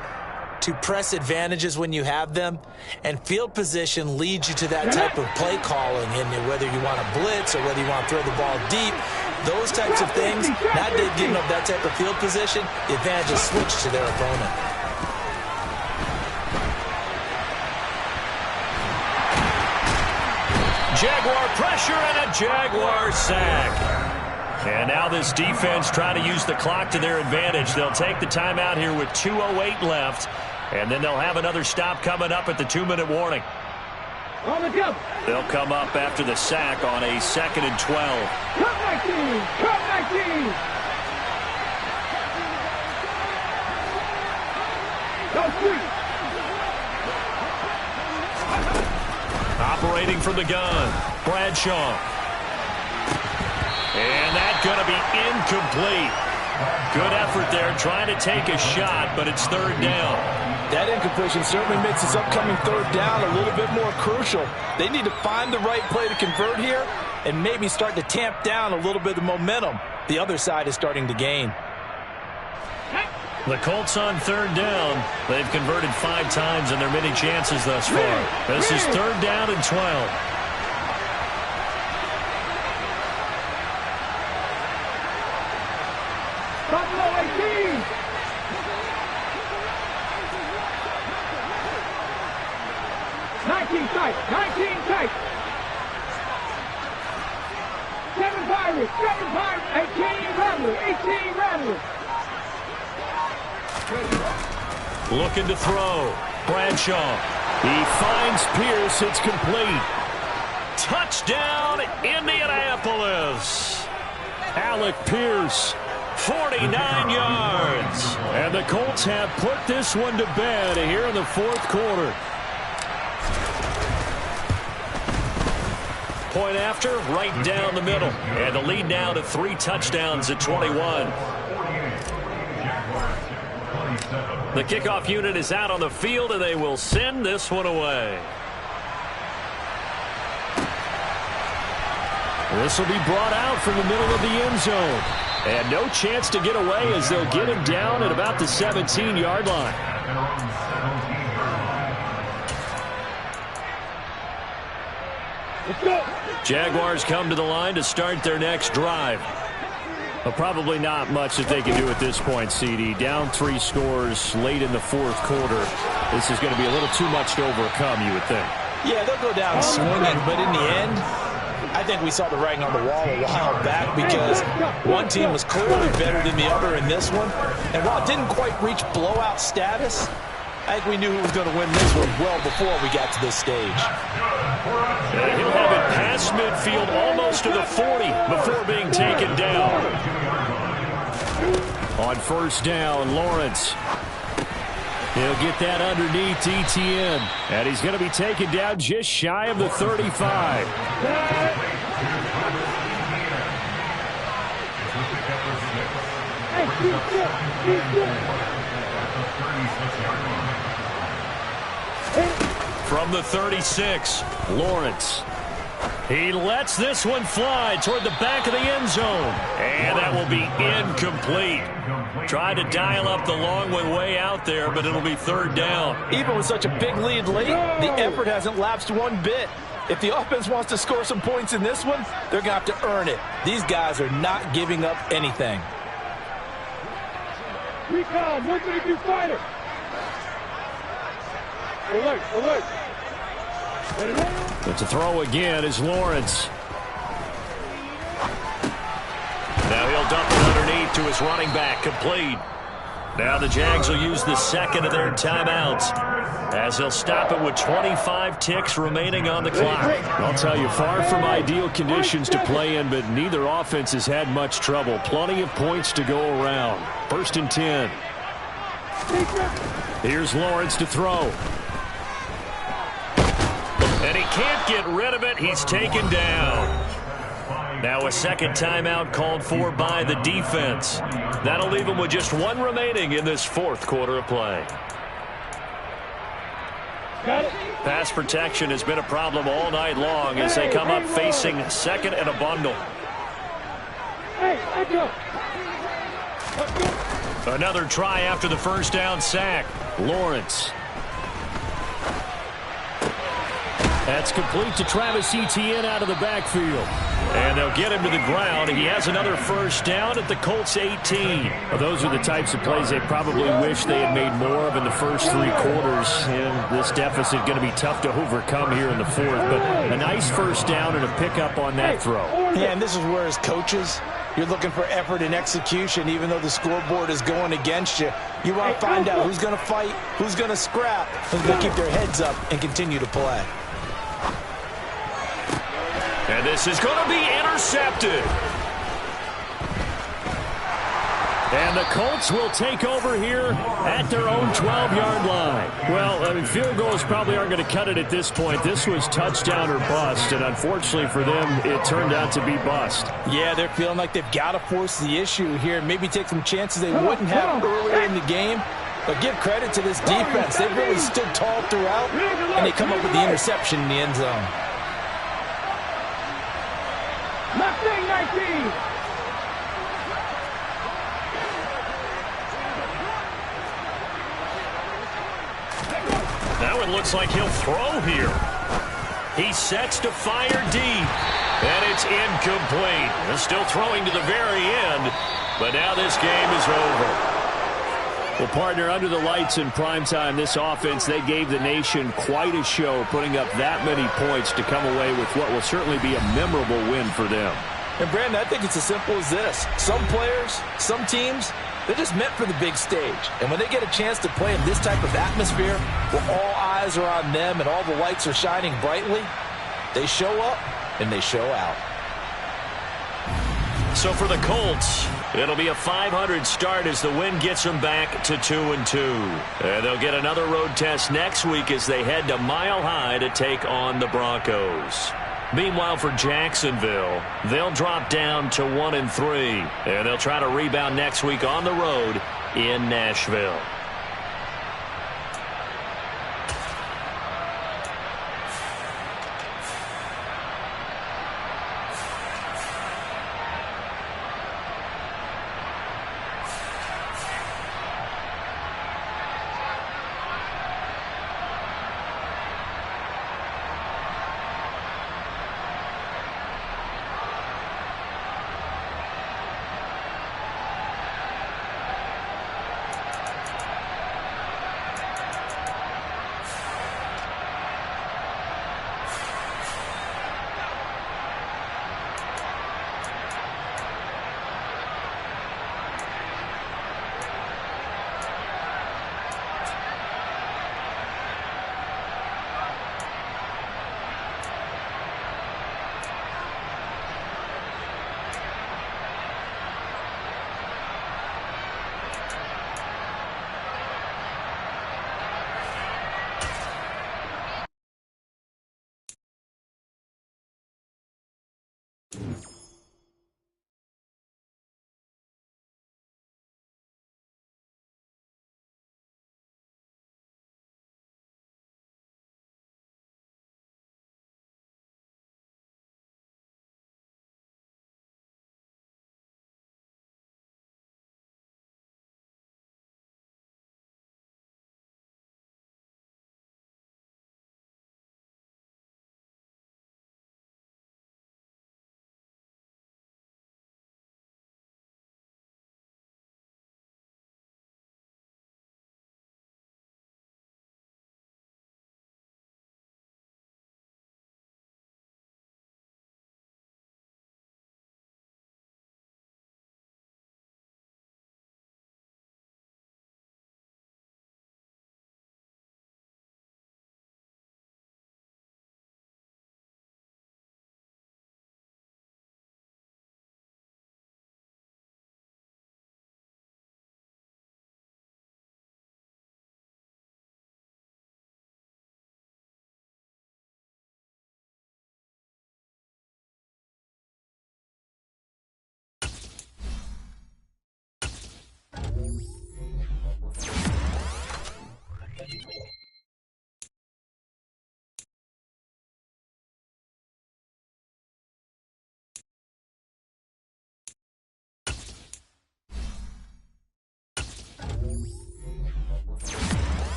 to press advantages when you have them, and field position leads you to that type of play calling, and whether you want to blitz or whether you want to throw the ball deep, those types of things, now they've given up that type of field position, the advantage is switched to their opponent. Jaguar pressure and a Jaguar sack. And now this defense trying to use the clock to their advantage. They'll take the timeout here with 2:08 left, and then they'll have another stop coming up at the 2-minute warning. On the jump. They'll come up after the sack on a 2nd and 12. Cut 19. Cut 19. Go free. Operating from the gun, Bradshaw. And that's going to be incomplete. Good effort there, trying to take a shot, but it's 3rd down. That incompletion certainly makes this upcoming 3rd down a little bit more crucial. They need to find the right play to convert here and maybe start to tamp down a little bit of momentum the other side is starting to gain. The Colts on 3rd down. They've converted 5 times in their many chances thus far. This is 3rd down and 12. Buffalo 18. Tight. 19 tight. 7 Pirates. 18 Rattlers. 18 Rattlers. Looking to throw. Bradshaw. He finds Pierce. It's complete. Touchdown, Indianapolis. Alec Pierce, 49 yards. And the Colts have put this one to bed here in the 4th quarter. point after, right down the middle. And the lead now to 3 touchdowns at 21. The kickoff unit is out on the field, and they will send this one away. This will be brought out from the middle of the end zone. And no chance to get away as they'll get him down at about the 17-yard line. Let's go. Jaguars come to the line to start their next drive. Well, probably not much that they can do at this point, CD. Down 3 scores late in the fourth quarter. This is going to be a little too much to overcome, you would think. Yeah, they'll go down swinging, but in the end, I think we saw the writing on the wall a while back because one team was clearly better than the other in this one. And while it didn't quite reach blowout status, I think we knew who was going to win this one well before we got to this stage. And he'll have it past midfield almost to the 40 before being taken down. On first down, Lawrence. He'll get that underneath Etienne. And he's going to be taken down just shy of the 35. From the 36, Lawrence. He lets this one fly toward the back of the end zone. And that will be incomplete. Tried to dial up the long one way out there, but it'll be third down. Even with such a big lead late, the effort hasn't lapsed one bit. If the offense wants to score some points in this one, they're going to have to earn it. These guys are not giving up anything. Recon, 132 fighter. Alert, alert. But to throw again is Lawrence. Now he'll dump it underneath to his running back, complete. Now the Jags will use the second of their timeouts as they'll stop it with 25 ticks remaining on the clock. I'll tell you, far from ideal conditions to play in, but neither offense has had much trouble. Plenty of points to go around. First and 10. Here's Lawrence to throw. And he can't get rid of it. He's taken down. Now a second timeout called for by the defense. That'll leave him with just one remaining in this fourth quarter of play. Pass protection has been a problem all night long as they come up facing second and a bundle. Another try after the first down sack. Lawrence. That's complete to Travis Etienne out of the backfield. And they'll get him to the ground. He has another first down at the Colts 18. Well, those are the types of plays they probably wish they had made more of in the first 3 quarters. And this deficit going to be tough to overcome here in the fourth. But a nice first down and a pickup on that throw. Yeah, and this is where as coaches, you're looking for effort and execution even though the scoreboard is going against you. You want to find out who's going to fight, who's going to scrap, who's going to keep their heads up and continue to play. And this is going to be intercepted. And the Colts will take over here at their own 12-yard line. Well, I mean, field goals probably aren't going to cut it at this point. This was touchdown or bust, and unfortunately for them, it turned out to be bust. Yeah, they're feeling like they've got to force the issue here, maybe take some chances they wouldn't have earlier in the game. But give credit to this defense. They've really stood tall throughout, and they come up with the interception in the end zone. Mustang 19. Now it looks like he'll throw here. He sets to fire deep. And it's incomplete. They're still throwing to the very end. But now this game is over. Well, partner, under the lights in primetime, this offense, they gave the nation quite a show, putting up that many points to come away with what will certainly be a memorable win for them. And, Brandon, I think it's as simple as this. Some players, some teams, they're just meant for the big stage. And when they get a chance to play in this type of atmosphere where all eyes are on them and all the lights are shining brightly, they show up and they show out. So for the Colts, it'll be a 500 start as the win gets them back to 2-2. And they'll get another road test next week as they head to Mile High to take on the Broncos. Meanwhile, for Jacksonville, they'll drop down to 1-3, and they'll try to rebound next week on the road in Nashville.